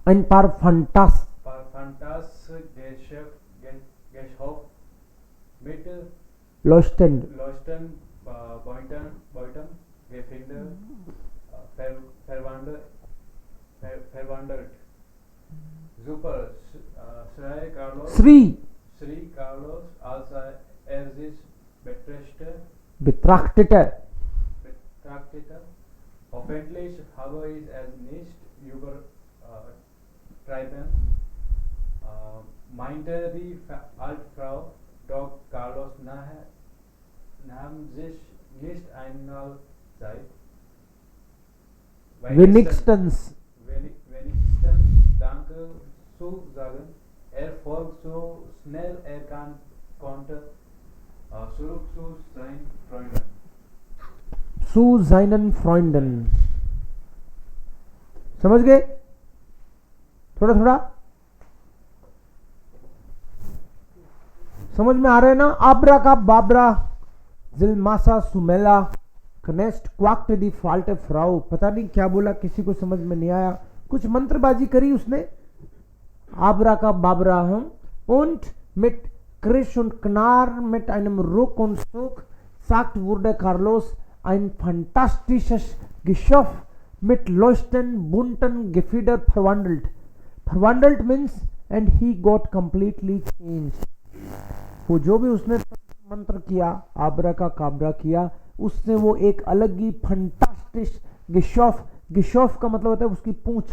ein paar Fantas Geschäft mit leuchtend, Beuten Gefinde verwandelt. Super, Sri Carlos, als sich betrachtete, hoffentlich habe ich es nicht übertreiben, meinte die Altfrau, doch Carlos nahm sich nicht einmal Zeit. wenigstens Danke zu sagen. Er folgt so schnell er konnte zurück zu seinen Freunden. zu seinen Freunden। समझ गए थोड़ा थोड़ा समझ में आ रहा है ना। आब्रा का बाबरा जिलमासा सुमेला कनेस्ट क्वाक्ट दी फाल्ट फ्राउ, पता नहीं क्या बोला, किसी को समझ में नहीं आया, कुछ मंत्रबाजी करी उसने। आब्रा का बाबरा हम und mit Krisch und Knar mit einem Ruck und Zug sagt wurde Carlos ein fantastisches Geschoss mit leuchtend bunten Gefieder verwandelt। Verwandelt means and he got completely changed। वो जो भी उसने मंत्र किया, आब्रा का काबरा किया, उसने वो एक अलग ही फंटास्टिश गिशॉफ, गिशॉफ का मतलब होता है उसकी पूंछ,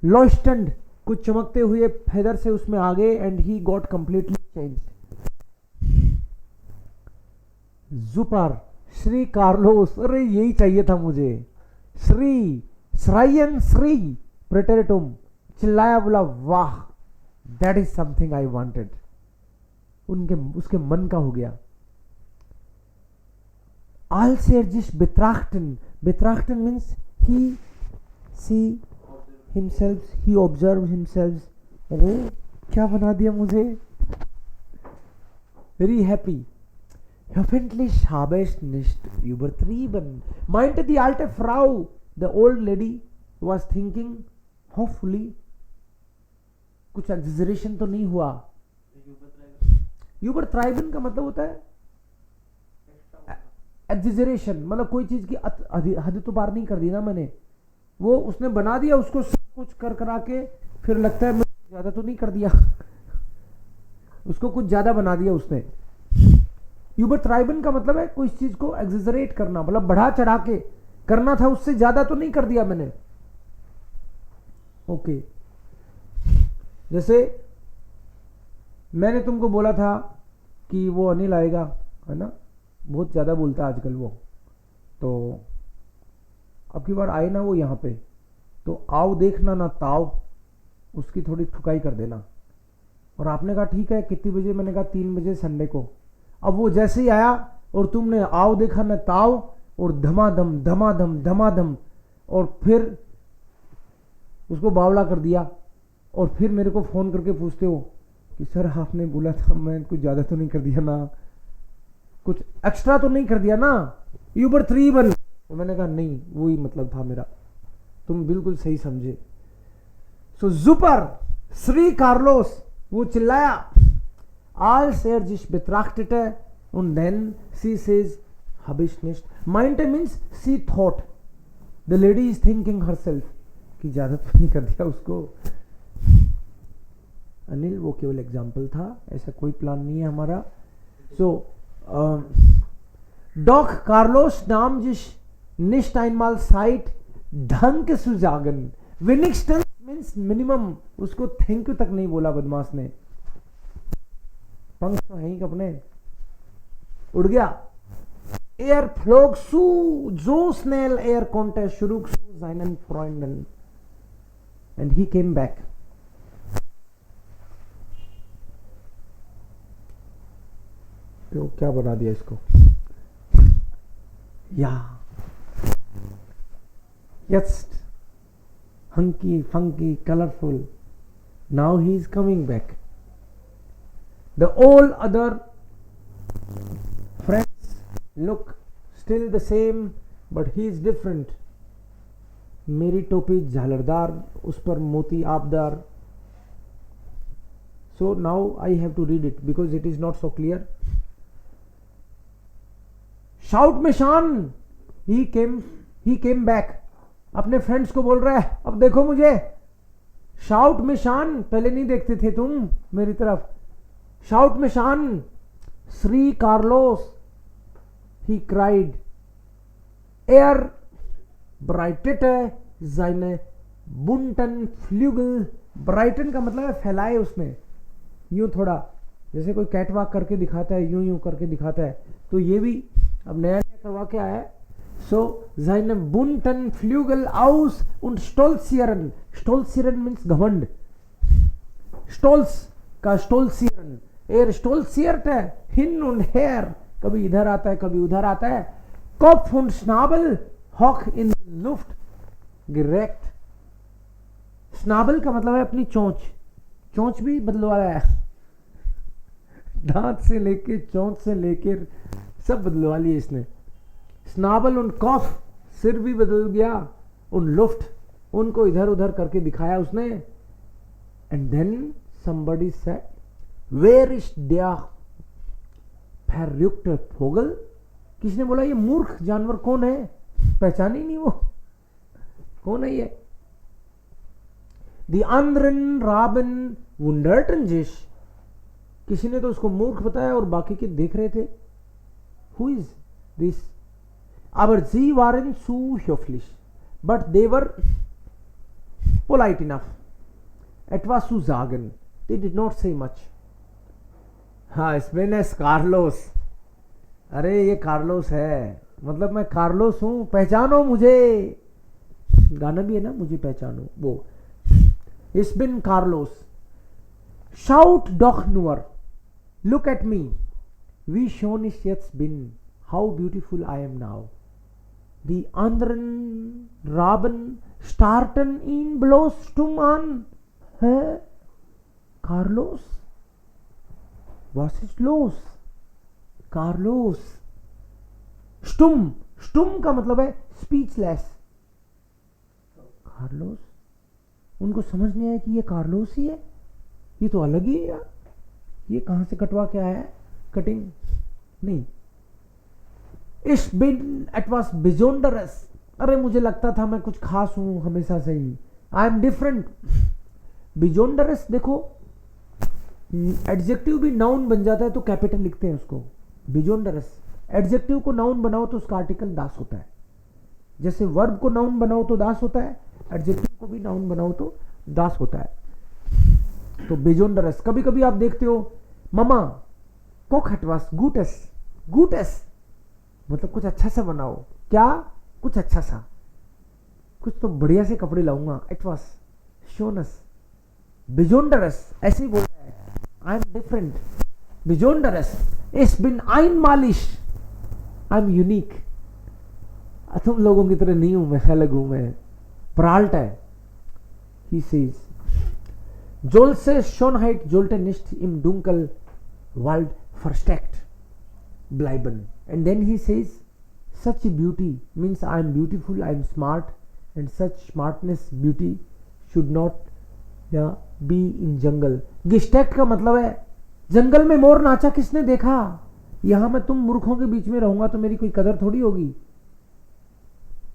लॉइस्टन कुछ चमकते हुए फेदर से उसमें आ गए and he got completely change. जुपर श्री कार्लोस, अरे यही चाहिए था मुझे, श्री श्रायन श्री प्रेटेरिटुम, चिल्लाया, बोला वाह that is something I wanted. उनके उसके मन का हो गया। Als sich betrachten, betrachten means he see himself, he observe himself। अरे क्या बना दिया मुझे, very happy। Hoffentlich habe ich nicht übertrieben, meinte die alte Frau। The old lady was thinking, hopefully कुछ exaggeration तो नहीं हुआ। übertrieben का मतलब होता है एक्जिजरेशन, मतलब कोई चीज की हद तो पार नहीं कर दी ना मैंने, वो उसने बना दिया उसको सब कुछ कर करा के, फिर लगता है मैं ज्यादा तो नहीं कर दिया, उसको कुछ ज्यादा बना दिया उसने। यूबरट्राइबन का मतलब है कोई चीज को एक्जिजरेट करना, मतलब बढ़ा चढ़ा के करना था, उससे ज्यादा तो नहीं कर दिया मैंने। ओके, जैसे मैंने तुमको बोला था कि वो अनिल आएगा, है ना, बहुत ज़्यादा बोलता है आजकल वो, तो अब की बार आए ना वो यहाँ पे, तो आओ देखना ना ताओ, उसकी थोड़ी ठुकाई कर देना। और आपने कहा ठीक है, कितनी बजे, मैंने कहा 3 बजे संडे को। अब वो जैसे ही आया और तुमने आओ देखा ना ताओ, और धमाधम धमाधम धमाधम, और फिर उसको बावला कर दिया, और फिर मेरे को फ़ोन करके पूछते हो कि सर आपने बोला था, मैं कुछ ज़्यादा तो नहीं कर दिया ना, कुछ एक्स्ट्रा तो नहीं कर दिया ना, यूबरट्रीबन। तो मैंने कहा नहीं, वही मतलब था मेरा। तुम बिल्कुल सही समझे। सो सुपर श्री कार्लोस, वो चिल्लाया, आल शेयर जिस betrachtete und then she says hab ich nicht, meinte means she thought, the lady is thinking herself कि ज्यादा तो नहीं कर दिया उसको। अनिल वो केवल एग्जाम्पल था, ऐसा कोई प्लान नहीं है हमारा। सो डॉक कार्लोस नाम जिस nicht einmal Zeit Danke zu sagen, wenigstens means minimum, उसको थैंक यू तक नहीं बोला बदमाश ने। पंख तो है ही अपने, उड़ गया। Er flog so schnell er konnte zurück zu seinen Freunden and he came back. तो क्या बना दिया इसको? Ja. Jetzt hunky, funky, colorful. Now he is coming back. The all other friends look still the same, but he is different. मेरी टोपी झालरदार, उस पर मोती आपदार. So now I have to read it because it is not so clear. Shout मेशान, he came back. अपने friends को बोल रहा है, अब देखो मुझे। शाउट मेशान, पहले नहीं देखते थे तुम मेरी तरफ। शाउट मेशान, श्री Carlos, he cried. Er breitete seine bunten Flügel. ब्राइटन का मतलब है फैलाए उसने, यूं थोड़ा जैसे कोई कैटवॉक करके दिखाता है, यूं यूं करके दिखाता है, तो ये भी अब नया नया करवा के आया है। So seine bunten Flügel aus und stolzieren. Stolzieren means घमंड, stolz का stolzieren. Er stolzierte hin und her, कभी इधर आता है कभी उधर आता है। Kopf und Schnabel hoch in Luft gereckt. Schnabel का मतलब है अपनी चोंच, चोंच भी बदलवाया है, दांत से लेके चोंच से लेके सब बदलवा लिए इसने। स्नाबल उन कॉफ, सिर भी बदल गया, उन लुफ्ट, उनको इधर उधर करके दिखाया उसने। And then somebody said, where is der verrückte Vogel? किसने बोला ये मूर्ख जानवर कौन है? पहचान ही नहीं वो कौन है ये। Die anderen Raben wunderten sich, किसी ने तो उसको मूर्ख बताया और बाकी के देख रहे थे। Who is this? Aber sie waren zu höflich, but they were polite enough etwas zu sagen. They did not say much. हाँ, स्पेनस कार्लोस, अरे ये कार्लोस है, मतलब मैं कार्लोस हूं, पहचानो मुझे। गाना भी है ना, मुझे पहचानो, वो Ich bin Carlos. Schaut doch nur, look at me, wie schön ich jetzt bin, how beautiful I am now. Die anderen Raben starrten ihn bloß stumm an. Hä? Carlos? Was ist los? Carlos. Stumm. Stumm का मतलब है speechless. Carlos? उनको समझ नहीं आया कि ये Carlos ही है, ये तो अलग ही है यार, ये कहां से कटवा के आया है, कटिंग नहीं। Ich bin etwas Besonderes. अरे मुझे लगता था मैं कुछ खास हूं हमेशा से ही। I am different. Besonderes देखो, एडजेक्टिव भी नाउन बन जाता है तो कैपिटल लिखते हैं उसको, Besonderes। एडजेक्टिव को नाउन बनाओ तो उसका आर्टिकल दास होता है, जैसे वर्ब को नाउन बनाओ तो दास होता है, एडजेक्टिव को भी नाउन बनाओ तो दास होता है। तो Besonderes, कभी कभी आप देखते हो मामा कोक हटवास गुटेस, गुटेस मतलब कुछ अच्छा सा बनाओ, क्या कुछ अच्छा सा, कुछ तो बढ़िया से कपड़े लाऊंगा, एटवास शोनस। Besonderes ऐसे ही बोलता है, I am different. Besonderes, ich bin einmalig, I am unique. तुम लोगों की तरह नहीं हूं मैं, अलग हूं मैं, प्राल्ट है। He says, Jolse Schönheit sollte nicht im Dunkel Wald versteckt bleiben. And then he says, such a beauty means I am beautiful, I am smart, and such smartness beauty should not be in jungle. गिस्टेक्ट का मतलब है जंगल में मोर नाचा किसने देखा, यहां मैं तुम मूर्खों के बीच में रहूंगा तो मेरी कोई कदर थोड़ी होगी.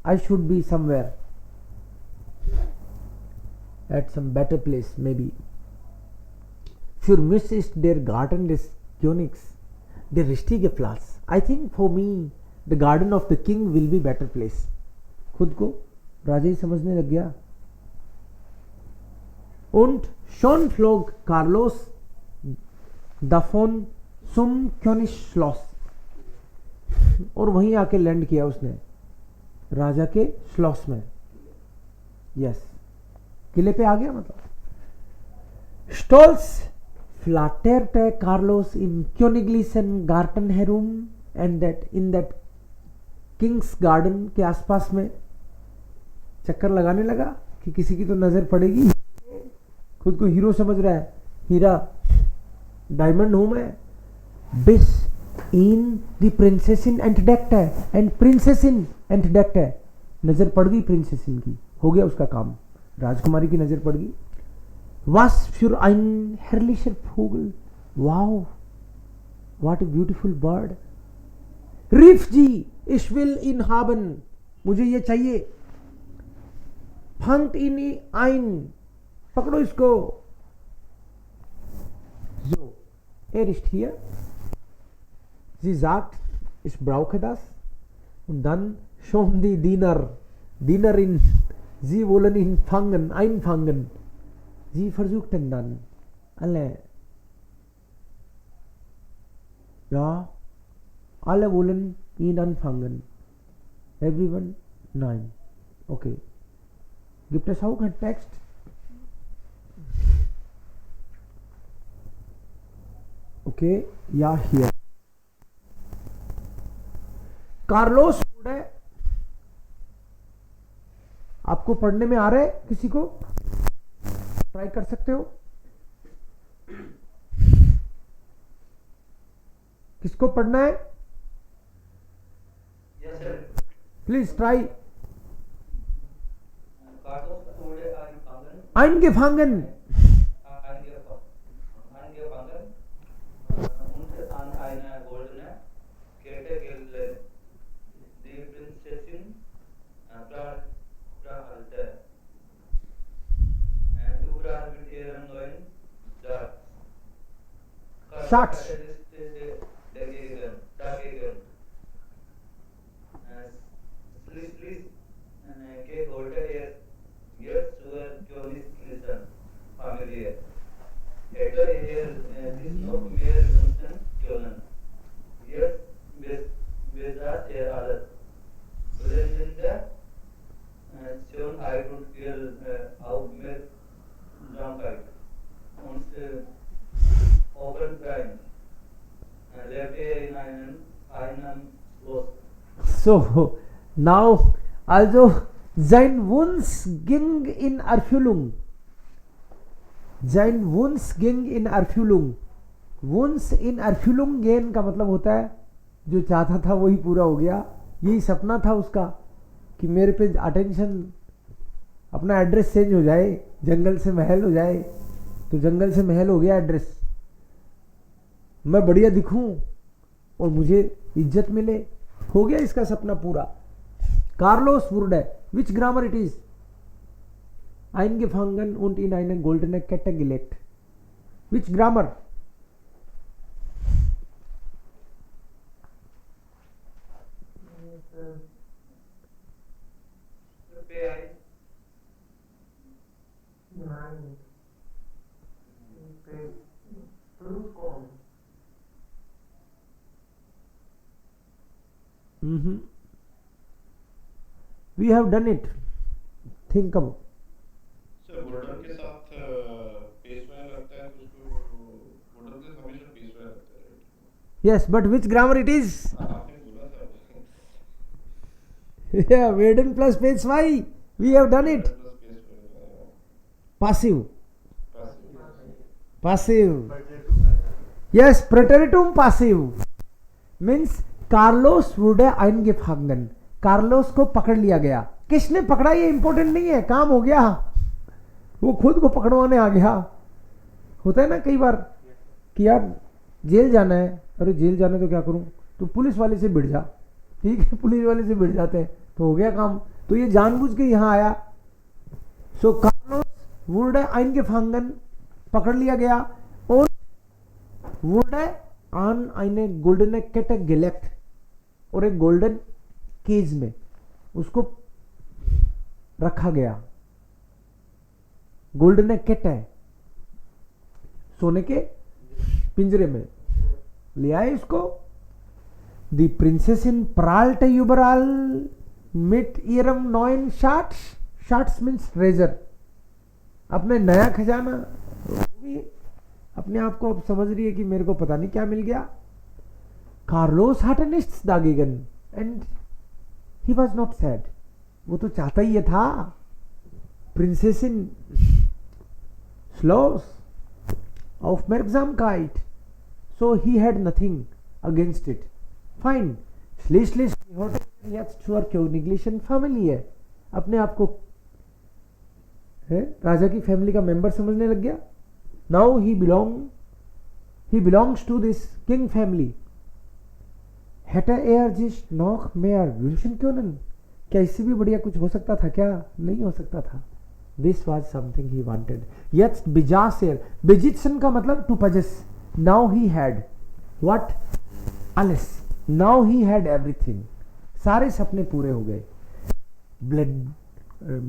I should be somewhere at some better place maybe. Für mich ist der Garten des Königs der richtige Platz. I think for me the garden of the king will be better place. खुद को राजा ही समझने लग गया. Und schon flog Carlos davon zum Königsschloss. और वहीं आके land किया उसने राजा के श्लॉस में. यस, किले पे आ गया मतलब. Stolz flatterte Carlos im königlichen Garten herum and that in that Kings garden के आसपास में चक्कर लगाने लगा कि किसी की तो नजर पड़ेगी. खुद को हीरो समझ रहा है, हीरा डायमंड हूं मैं. बिस इन द प्रिंसेसिन एंटडेक्ट है एंड प्रिंसेसिन एंटडेक्ट है. नजर पड़ गई प्रिंसेसिन की, हो गया उसका काम, राजकुमारी की नजर पड़ गई. Was für ein herrlicher Vogel. Wow, what a beautiful bird. Rief sie, ich will ihn haben. मुझे ये चाहिए. Fangt ihn ein. पकड़ो इसको. So, ist hier. Sie sagt, ich brauche das. Und dann schon die Dienerin, sie wollen ihn einfangen. Sie versuchten dann alle, alle wollen ihn anfangen. Everyone, nein. Okay. Gibt es auch einen Text? Okay, ja, hier. Carlos है. आपको पढ़ने में आ रहा है, किसी को try कर सकते हो. किसको पढ़ना है? Yes, sir. Please try. Carlos wurde eingefangen. Eingefangen. Eingefangen und an eine goldene Kette gelegt. Die Prinzessin behalte. Überall mit ihren neuen Schatz. Dagegen. Schließlich holte er jetzt zur königlichen Familie. Hätte er dies noch mehr nutzen können. Jetzt besaß er alles. Blendende Schönheit und viel Aufmerksamkeit. Und obendrein lebte er in einem Schloss. So, now, also sein Wunsch ging in Erfüllung. Sein Wunsch ging in Erfüllung. Wunsch in Erfüllung gehen का मतलब होता है जो चाहता था वही पूरा हो गया. यही सपना था उसका कि मेरे पे अटेंशन, अपना एड्रेस चेंज हो जाए, जंगल से महल हो जाए. तो जंगल से महल हो गया एड्रेस. मैं बढ़िया दिखूं और मुझे इज्जत मिले. हो गया इसका सपना पूरा. Carlos wurde, which grammar it is? Eingefangen und in eine goldene Kette gelegt. Which grammar? We have done it. Think about. Sir golden के साथ पेशवा लगता है तो उसको गोल्डन के हमेशा पेशवा लगता है. Yes, but which grammar it is? आपने बोला था. Yeah, Maiden plus पेशवाई. We have done it. Passive. Passive. Yes, Präteritum passive. Means Carlos wurde eingefangen. Carlos को पकड़ लिया गया. किसने पकड़ा ये इंपॉर्टेंट नहीं है, काम हो गया, वो खुद को पकड़वाने आ गया। होता है ना कई बार कि यार जेल जाना है, अरे जेल जाना है तो क्या करूं, तो पुलिस वाले से भिड़ जा, ठीक है, पुलिस वाले से भिड़ जाते हैं तो हो गया काम। तो ये जानबूझ के यहां आया। सो कार्लोस वुर्डे eingefangen, पकड़ लिया गया, और वुर्डे an eine goldene Kette gelegt, और एक गोल्डन केज में उसको रखा गया। गोल्डन केट है, सोने के पिंजरे में ले आए इसको। दी प्रिंसेसिन प्राल्ट यूबराल मिट इरम नॉइन शार्ट्स, शार्ट्स मीन्स ट्रेजर, अपने नया खजाना, वो भी अपने आप को अब समझ रही है कि मेरे को पता नहीं क्या मिल गया। Carlos hatte nichts dagegen and he was not sad, वो तो चाहता ही ये था। प्रिंसेसिन Schloss, Aufmerksamkeit, so he had nothing against it. Fine, schließlich gehörte er jetzt zur königlichen Familie, अपने आप को है राजा की फैमिली का मेंबर समझने लग गया। Now he belongs to this king family. Hätte er sich noch mehr wünschen können? क्या इससे भी बढ़िया कुछ हो सकता था क्या? नहीं हो सकता था। This was something he wanted. Jetzt besaß er. Besitzen का मतलब to possess. Now he had what? alles. Now he had everything. सारे सपने पूरे हो गए।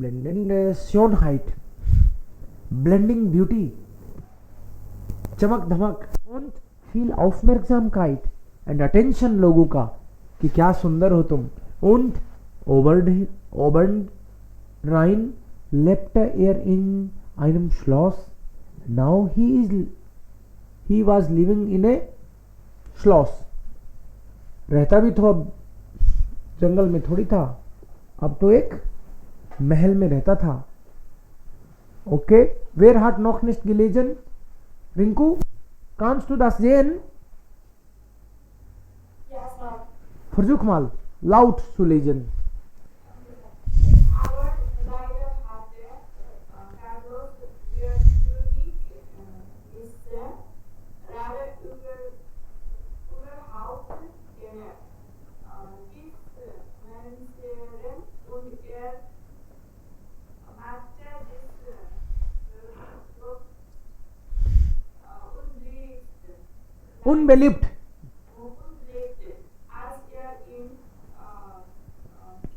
Blendende Schönheit, blending beauty, चमक धमक, und viel Aufmerksamkeit and attention लोगों का कि क्या सुंदर हो तुम। und Oberndrein lebte er in einem Schloss. Now he was living in a Schloss. रहता भी तो अब जंगल में थोड़ी था, अब तो एक महल में रहता था। Okay, wer hat noch nicht gelesen? Rinku, kannst du das sehen? Ja, Sir. Versuch mal laut zu lesen. Aber leider hatte Carlos wirklich ist gerade überhaupt keine Differenzieren und er machte Unbeliebt. als er in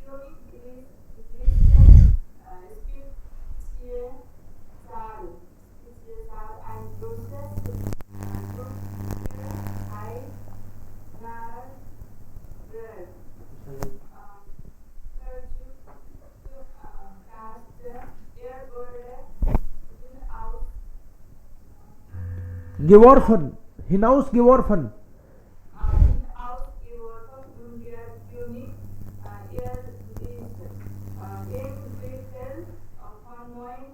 Königlichen Speziesaal ein großes Geworfen, hinausgeworfen. ausgeworfen und der König im Drittel von neun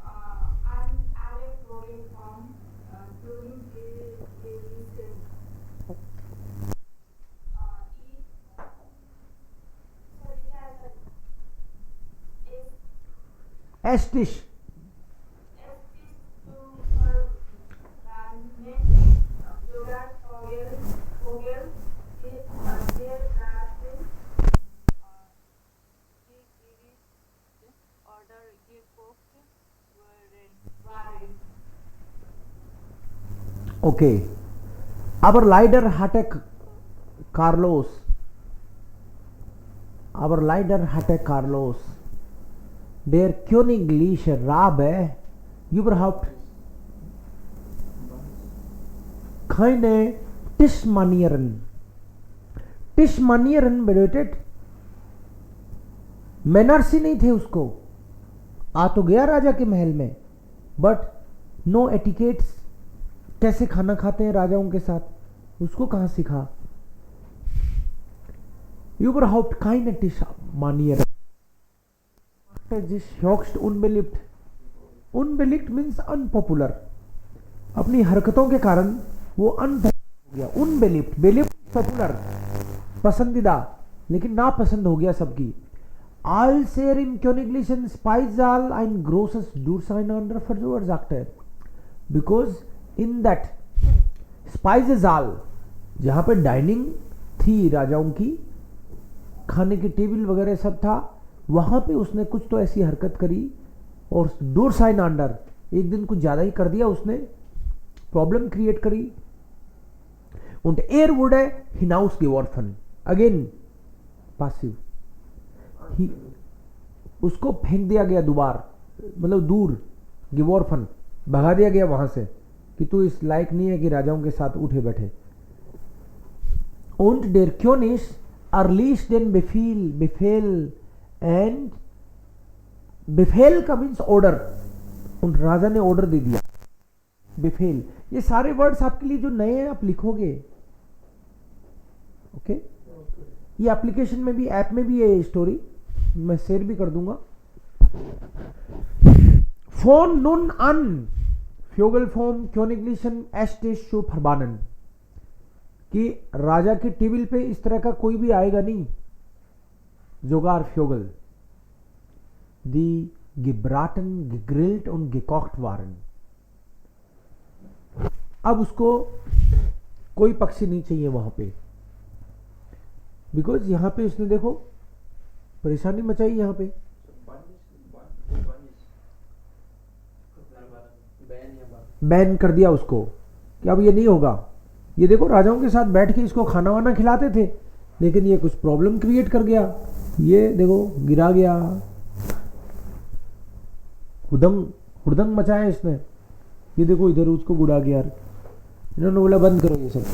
an alle Vögel vom König gewiesen. Esstisch. Okay, aber leider hatte Carlos der königliche Rabe überhaupt keine Tischmanieren. Tischmanieren bedeutet manners ही नहीं थे उसको। आ तो गया राजा के महल में, but no etiquettes, कैसे खाना खाते हैं राजाओं के साथ, उसको कहां सीखा। überhaupt keine Tischmanieren. höchst unbeliebt. Unbeliebt means unpopular. अपनी हरकतों के कारण वो अनपॉपुलर हो गया। unbeliebt, beliebt पॉपुलर, पसंदीदा, लेकिन ना पसंद हो गया सबकी। Als er im königlichen Speissaal ein großes Durcheinander verursachte. Because in that Speisesaal, जहाँ पे डाइनिंग थी राजाओं की, खाने की टेबल वगैरह सब था, वहां पे उसने कुछ तो ऐसी हरकत करी और Durcheinander, एक दिन कुछ ज्यादा ही कर दिया उसने, प्रॉब्लम क्रिएट करी. Und er wurde hinausgeworfen. Again passive. उसको फेंक दिया गया दोबारा, मतलब दूर, गिवॉर्फन, भगा दिया गया वहां से कि तू इस लायक नहीं है कि राजाओं के साथ उठे बैठे. Und der König erließ den Befehl and Befehl का मीन्स ऑर्डर. und राजा ने ऑर्डर दे दिया. Befehl, ये सारे वर्ड्स आपके लिए जो नए हैं आप लिखोगे. ओके ये एप्लीकेशन में भी, ऐप में भी है स्टोरी, मैं शेयर भी कर दूंगा. Von nun an Vögel vom königlichen Esstisch zu verbannen, कि राजा की टेबल पे इस तरह का कोई भी आएगा नहीं. Sogar Vögel, die gebraten, gegrillt und gekocht waren. अब उसको कोई पक्षी नहीं चाहिए वहां पे, बिकॉज यहां पे उसने देखो परेशानी मचाई. यहां पे बैन कर दिया उसको कि अब ये नहीं होगा. ये देखो राजाओं के साथ बैठ के इसको खाना वाना खिलाते थे, लेकिन ये कुछ प्रॉब्लम क्रिएट कर गया. ये देखो गिरा गया, हुड़दंग मचाया इसने. ये देखो इधर उसको गुड़ा गया. इन्होंने बोला बंद करो ये सब,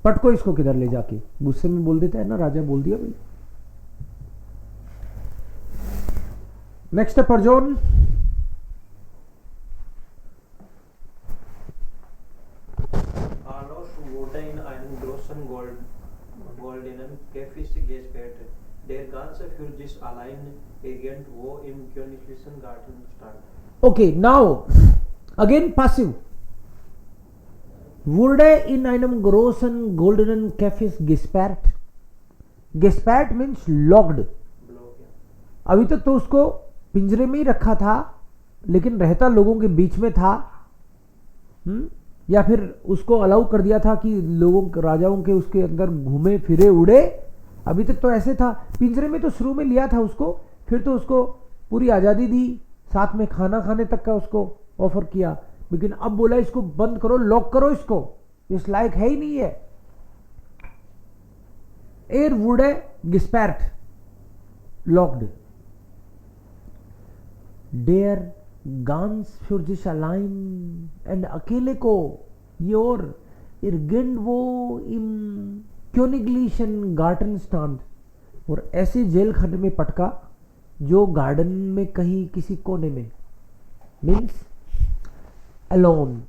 पटको इसको किधर ले जाके. गुस्से में बोल देता है ना, राजा बोल दिया भाई. नेक्स्ट है परजोन. Carlos wurde in einen großen goldenen Käfig gesperrt, der ganze für sich allein irgendwo im königlichen Garten stand. Okay, now again passive. Wurde in einem großen goldenen Käfig gesperrt. Gesperrt means locked. अभी तक तो उसको पिंजरे में ही रखा था, लेकिन रहता लोगों के बीच में था. या फिर उसको अलाउ कर दिया था कि लोगों, राजाओं के उसके अंदर घूमे फिरे उड़े. अभी तक तो ऐसे था. पिंजरे में तो शुरू में लिया था उसको, फिर तो उसको पूरी आज़ादी दी, साथ में खाना खाने तक का उसको ऑफर किया. लेकिन अब बोला इसको बंद करो, लॉक करो इसको, इस लायक है ही नहीं है. एर वुडे गिस्पैर्ट, लॉक्ड. डेयर गांस फ्यूर्जिश अलाइन एंड अकेले को ये और इर्गेंड वो इम क्योनिग्लिशन गार्डन स्टैंड, और ऐसे जेल खाने में पटका जो गार्डन में कहीं किसी कोने में, मीन्स अलोन.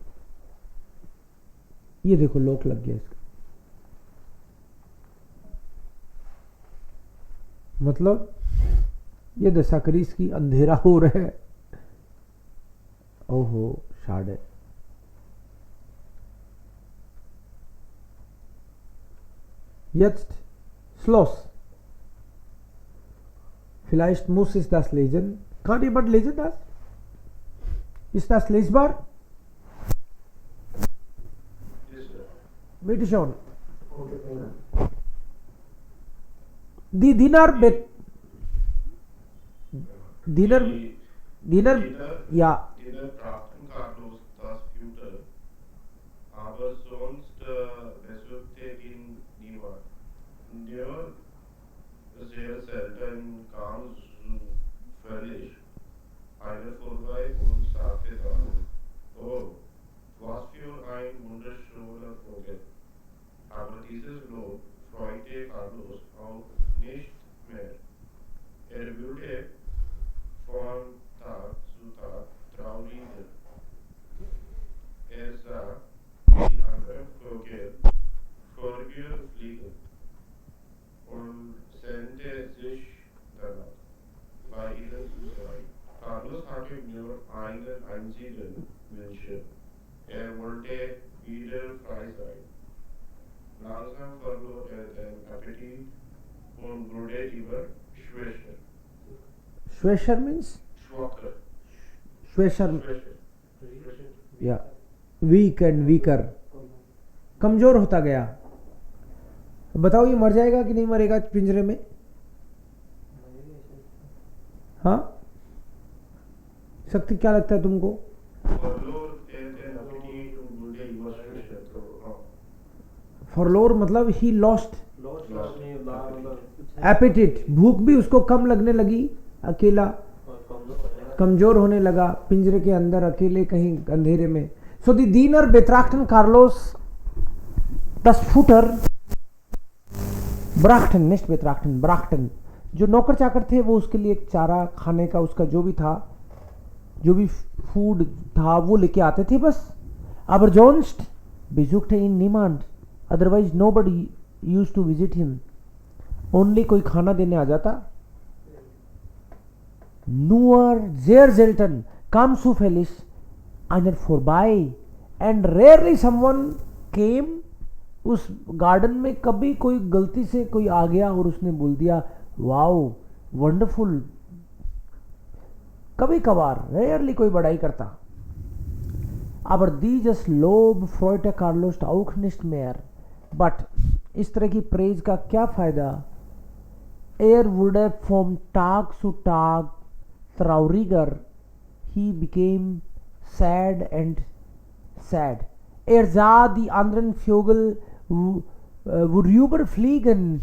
ये देखो लॉक लग गया इसका, मतलब ये दशा करी इसकी, अंधेरा हो रहा है. ओहो शाडे. Jetzt Schloss. Vielleicht muss ich das lesen. Kann jemand lesen das? Ist das lesbar? Bitte schon. Die Diener ja. Diener brachten Carlos das Futter, aber sonst besuchte ihn niemand. Nur sehr selten kam völlig einer vorbei und sagte dann: Oh, was für ein wunderschöner Vogel. Aber dieses Lob freute Carlos auch nicht mehr. Er wurde von Tag zu Tag trauriger. Er sah die anderen Vögel vorüberfliegen und sehnte sich danach, bei ihnen zu sein. Carlos hatte nur einen einzigen Wunsch. Er wollte wieder frei sein. Langsam verlor er den Appetit und wurde über Schwächer. श्वेशर means Schwacher. श्वेशर Schwächer. या week and weaker, कमजोर होता गया। बताओ ये मर जाएगा कि नहीं मरेगा पिंजरे में? हाँ, शक्ति क्या लगता है तुमको? Verlor den Appetit und wurde immer schwächer. तो हाँ, फॉरलोर मतलब ही लॉस्ट लॉस्ट Lost. अपने मतलब कुछ एपेटिट, भूख भी उसको कम लगने लगी, अकेला कमजोर होने लगा, पिंजरे के अंदर अकेले कहीं अंधेरे में। सो दी दीनर बेत्राक्टन कार्लोस दस फुटर ब्राक्टन, नेक्स्ट बेत्राक्टन ब्राक्टन, जो नौकर चाकर थे वो उसके लिए एक चारा खाने का उसका जो भी था, जो भी फूड था वो लेके आते थे बस। aber sonst besuchte ihn niemand, otherwise nobody used to visit him, only कोई खाना देने आ जाता। nur sehr selten kam zufällig einer vorbei and rarely someone came, उस गार्डन में कभी कोई गलती से कोई आ गया और उसने बोल दिया वाओ वंडरफुल, कभी कभार, रेयरली कोई बड़ाई करता। aber dieses Lob freute Carlos auch nicht mehr, but इस तरह की प्रेज का क्या फायदा? wurde vom Tag zu Tag trauriger, he became sad and sad. Sah die anderen Vögel vorüberfliegen,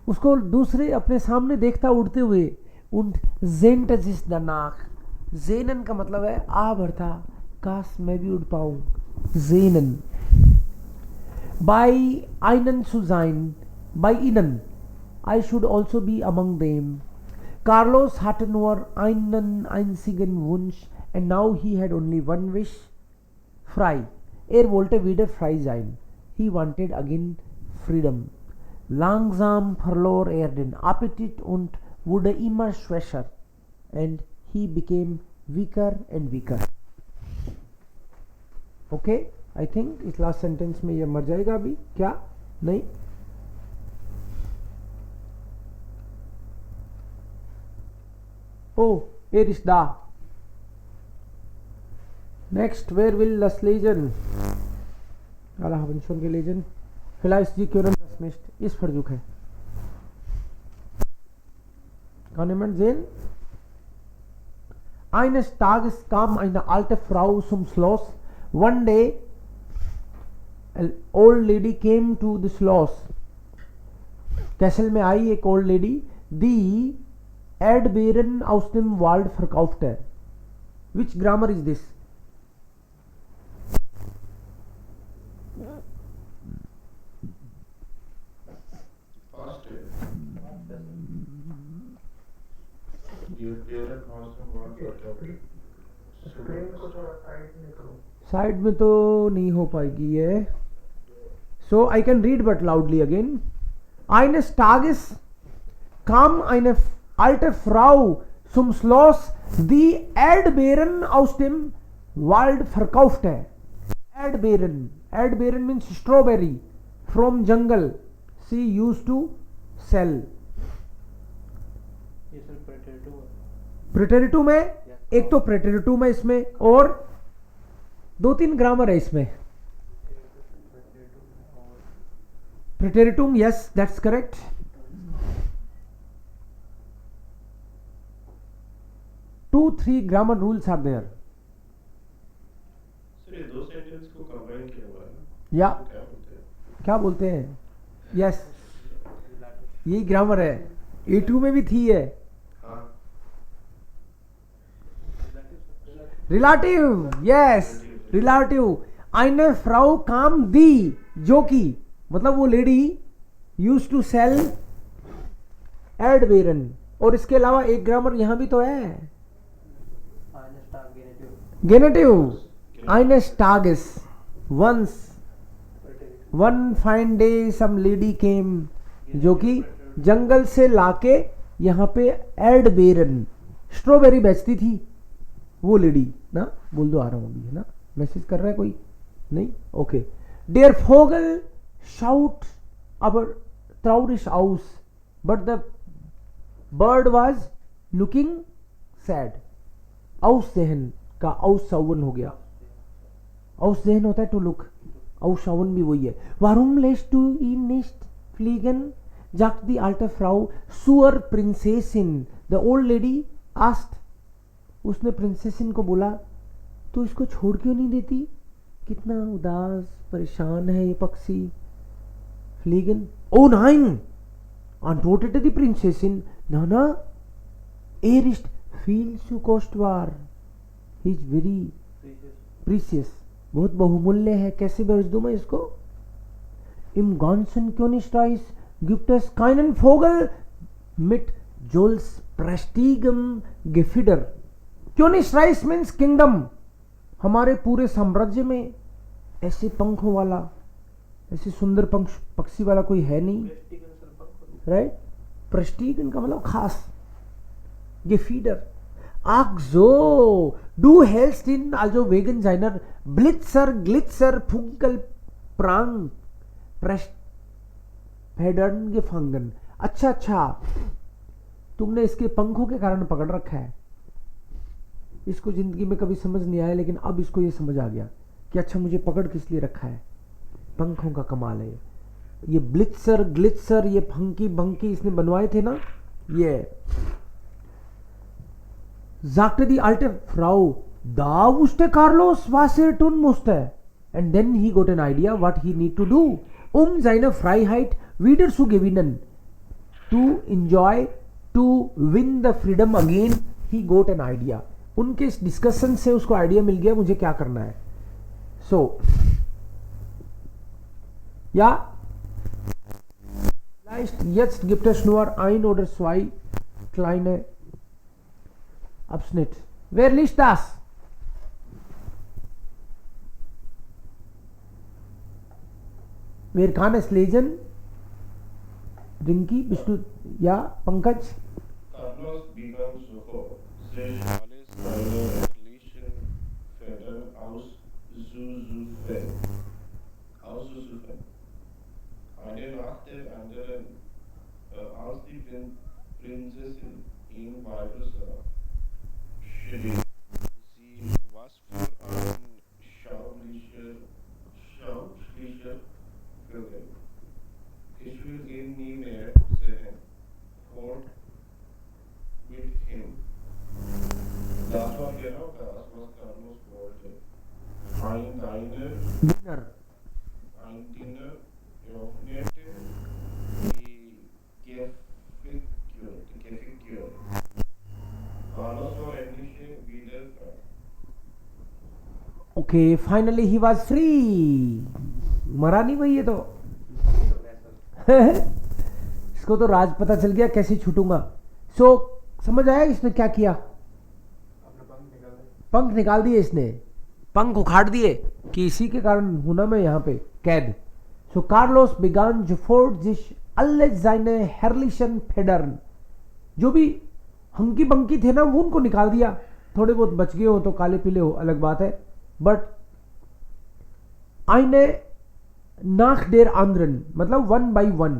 उसको दूसरे अपने सामने देखता उड़ते हुए। und sehnte sich danach, ज़ेनन का मतलब है आ भरता, काश मैं भी उड़ पाऊं, ज़ेनन। bei ihnen zu sein, bei ihnen, I should also be among them. Carlos hatte nur einen einzigen Wunsch and now he had only one wish, frei. Wollte wieder frei sein. He wanted again freedom. Langsam verlor den Appetit und wurde immer schwächer and he became weaker and weaker. Okay, I think इस last sentence में ये मर जाएगा अभी, क्या नहीं? Oh, ist da. Next, wer will das lesen? Alle haben schon gelesen. Vielleicht Sie können das nicht. Ist Versuche. Kann jemand sehen? Eines Tages kam eine alte Frau zum Schloss. One day, an old lady came to the Schloss. Castle में आई एक old lady, die Erdbeeren aus dem Wald verkaufte. Which grammar is this? Past ये parent house में बात करते हैं। Screen को थोड़ा side में करो। साइड में तो नहीं हो पाएगी ये। So I can read but loudly again. Eines Tages kam eine alte Frau zum Schloss, die Erdbeeren aus dem Wald verkaufte. Erdbeeren means strawberry from jungle. She used to sell. ये sir preteritum प्रेटेरिटू में एक तो प्रेटेरिटू में इसमें और दो तीन grammar है इसमें। प्रेटेरिटुम, yes that's correct. Two three grammar rules are there. Sir ये दो सेंटेंस को कंबाइन किया हुआ है ना? या क्या बोलते हैं? क्या बोलते हैं? यस यही ग्रामर है, A2 में भी थी है। हाँ, relative, yes relative. eine Frau kam die, जो की मतलब वो लेडी यूज टू सेल एडबेरन। और इसके अलावा एक ग्रामर यहां भी तो है, गेनेटिव। eines Tages, once, one fine day some lady came, जो कि जंगल से लाके यहाँ पे एडबेरन स्ट्रॉबेरी बेचती थी वो लेडी ना। बोल दो आ रहा हूँ अभी, है ना? मैसेज कर रहा है कोई? नहीं, okay. Der Vogel schaut aber traurig aus, but the bird was looking sad. Aussehen का ausschauen हो गया. Aussehen होता है to look, ausschauen भी वही है. Warum lässt du ihn nicht fliegen? sagt die alte Frau zur Prinzessin. The old lady asked. उसने प्रिंसेसिन को बोला, तो इसको छोड़ क्यों नहीं देती? कितना उदास परेशान है ये पक्षी. Fliegen. Oh nein! Antwortete die Prinzessin. Na na, er ist viel zu kostbar. He is very precious. बहुत बहुमूल्य है. कैसे बेच दूं मैं इसको? Im ganzen Königreich gibt es keinen Vogel mit Jules prächtigem Gefieder. Königreich means kingdom. हमारे पूरे साम्राज्य में ऐसे पंखों वाला, ऐसे सुंदर पक्षी वाला कोई है नहीं. राइट? प्रेस्टीगन का मतलब खास. Gefieder. Ach so, du hältst ihn also wegen seiner Blitzer, Glitzer, Funkel, Prang, Federn gefangen. अच्छा अच्छा, तुमने इसके पंखों के कारण पकड़ रखा है. इसको जिंदगी में कभी समझ नहीं आया, लेकिन अब इसको ये समझ आ गया कि अच्छा मुझे पकड़ किस लिए रखा है. पंखों का कमाल है. ये ब्लिट्सर ग्लिट्सर, ये फंकी बंकी इसने बनवाए थे ना. ये sagte die alte Frau, da wusste Carlos, was tun musste. And then he got an idea what he need to do, seine Freiheit wieder zu gewinnen. To enjoy, to win the freedom again, he got an idea. उनके इस discussion से उसको idea मिल गया मुझे क्या करना है. So, ja, vielleicht jetzt gibt es nur ein oder zwei kleine Abschnitt. Wer liest das? Wer kann es lesen? Rinki, bist du? Ja, Pankaj? Carlos begann sofort, sich alles seine herrlichen Federn auszusuchen. Eine nach der anderen, als die Prinzessin ihn weitersah, schrie sie, was für ein schauschlicher Vogel. Ich will ihn nie mehr sehen. Fort mit ihm. Das war genau das, was Carlos wollte. Ein Diener öffnete die Gefängtür. Carlos war endlich wieder frei. Okay, finally he was free. मरा नहीं भाई ये तो. इसको तो राज पता चल गया कैसे छूटूंगा. सो समझ आया इसने क्या किया? पंख निकाल दिए इसने. पंख उखाड़ दिए कि इसी के कारण हूं ना मैं यहाँ पे कैद. सो Carlos begann sofort sich alle seine herrlichen Federn. जो भी हंकी बंकी थे ना वो उनको निकाल दिया. थोड़े बहुत बच गए हो तो काले पीले हो अलग बात है, but eine nach der anderen मतलब one by one.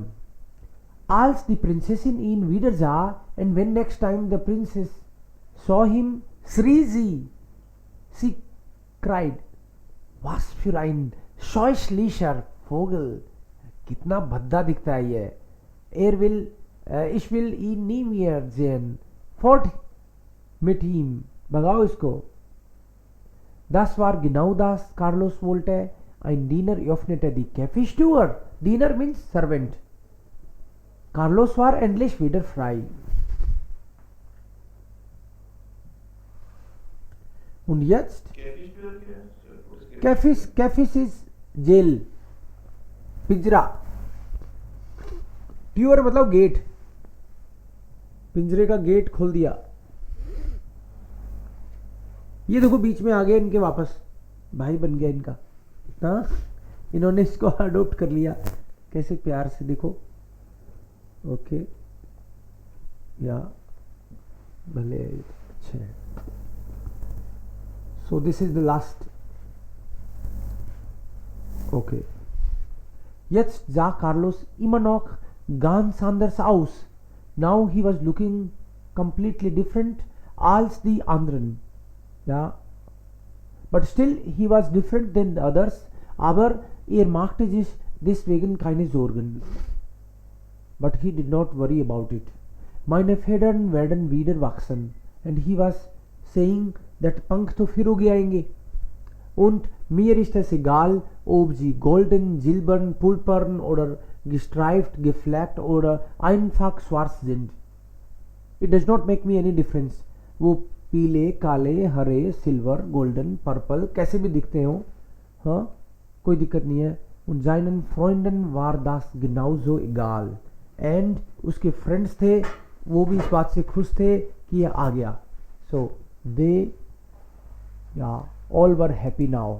Als die Prinzessin ihn wieder sah and when next time the princess saw him, schrie sie cried, was für ein scheußlicher Vogel. कितना भद्दा दिखता है ये. Ich will ihn nie mehr sehen. Fort mit ihm. भगाओ इसको. Das war genau das, Carlos wollte. Ein Diener öffnete die Käfigtür. Diener means servant. Carlos war endlich wieder frei. Und jetzt? Käfig ist jail. पिंजरा. ट्यूअर मतलब gate. पिंजरे का gate खोल दिया. ये देखो बीच में आ गए इनके वापस. भाई बन गया इनका. हाँ, इन्होंने इसको अडॉप्ट कर लिया. कैसे प्यार से देखो. ओके, या भले अच्छे हैं. So this is the last. Okay. Jetzt sah Carlos immer noch ganz anders aus. Now he was looking completely different als die anderen. Ja. But still he was different than the others. Aber machte sich deswegen keine Sorgen. But he did not worry about it. Meine Federn werden wieder wachsen. And he was saying that पंख तो फिर उग आएंगे. Und mir ist es egal, ob sie golden, silbern, purpurn oder gestreift, gefleckt oder einfach schwarz sind. It does not make me any difference. वो पीले, काले, हरे, silver, golden, purple कैसे भी दिखते हो, हाँ, कोई दिक्कत नहीं है. Und seinen Freunden war das genauso egal. And उसके फ्रेंड्स थे, वो भी इस बात से खुश थे कि ये आ गया. So they, yeah, all were happy now.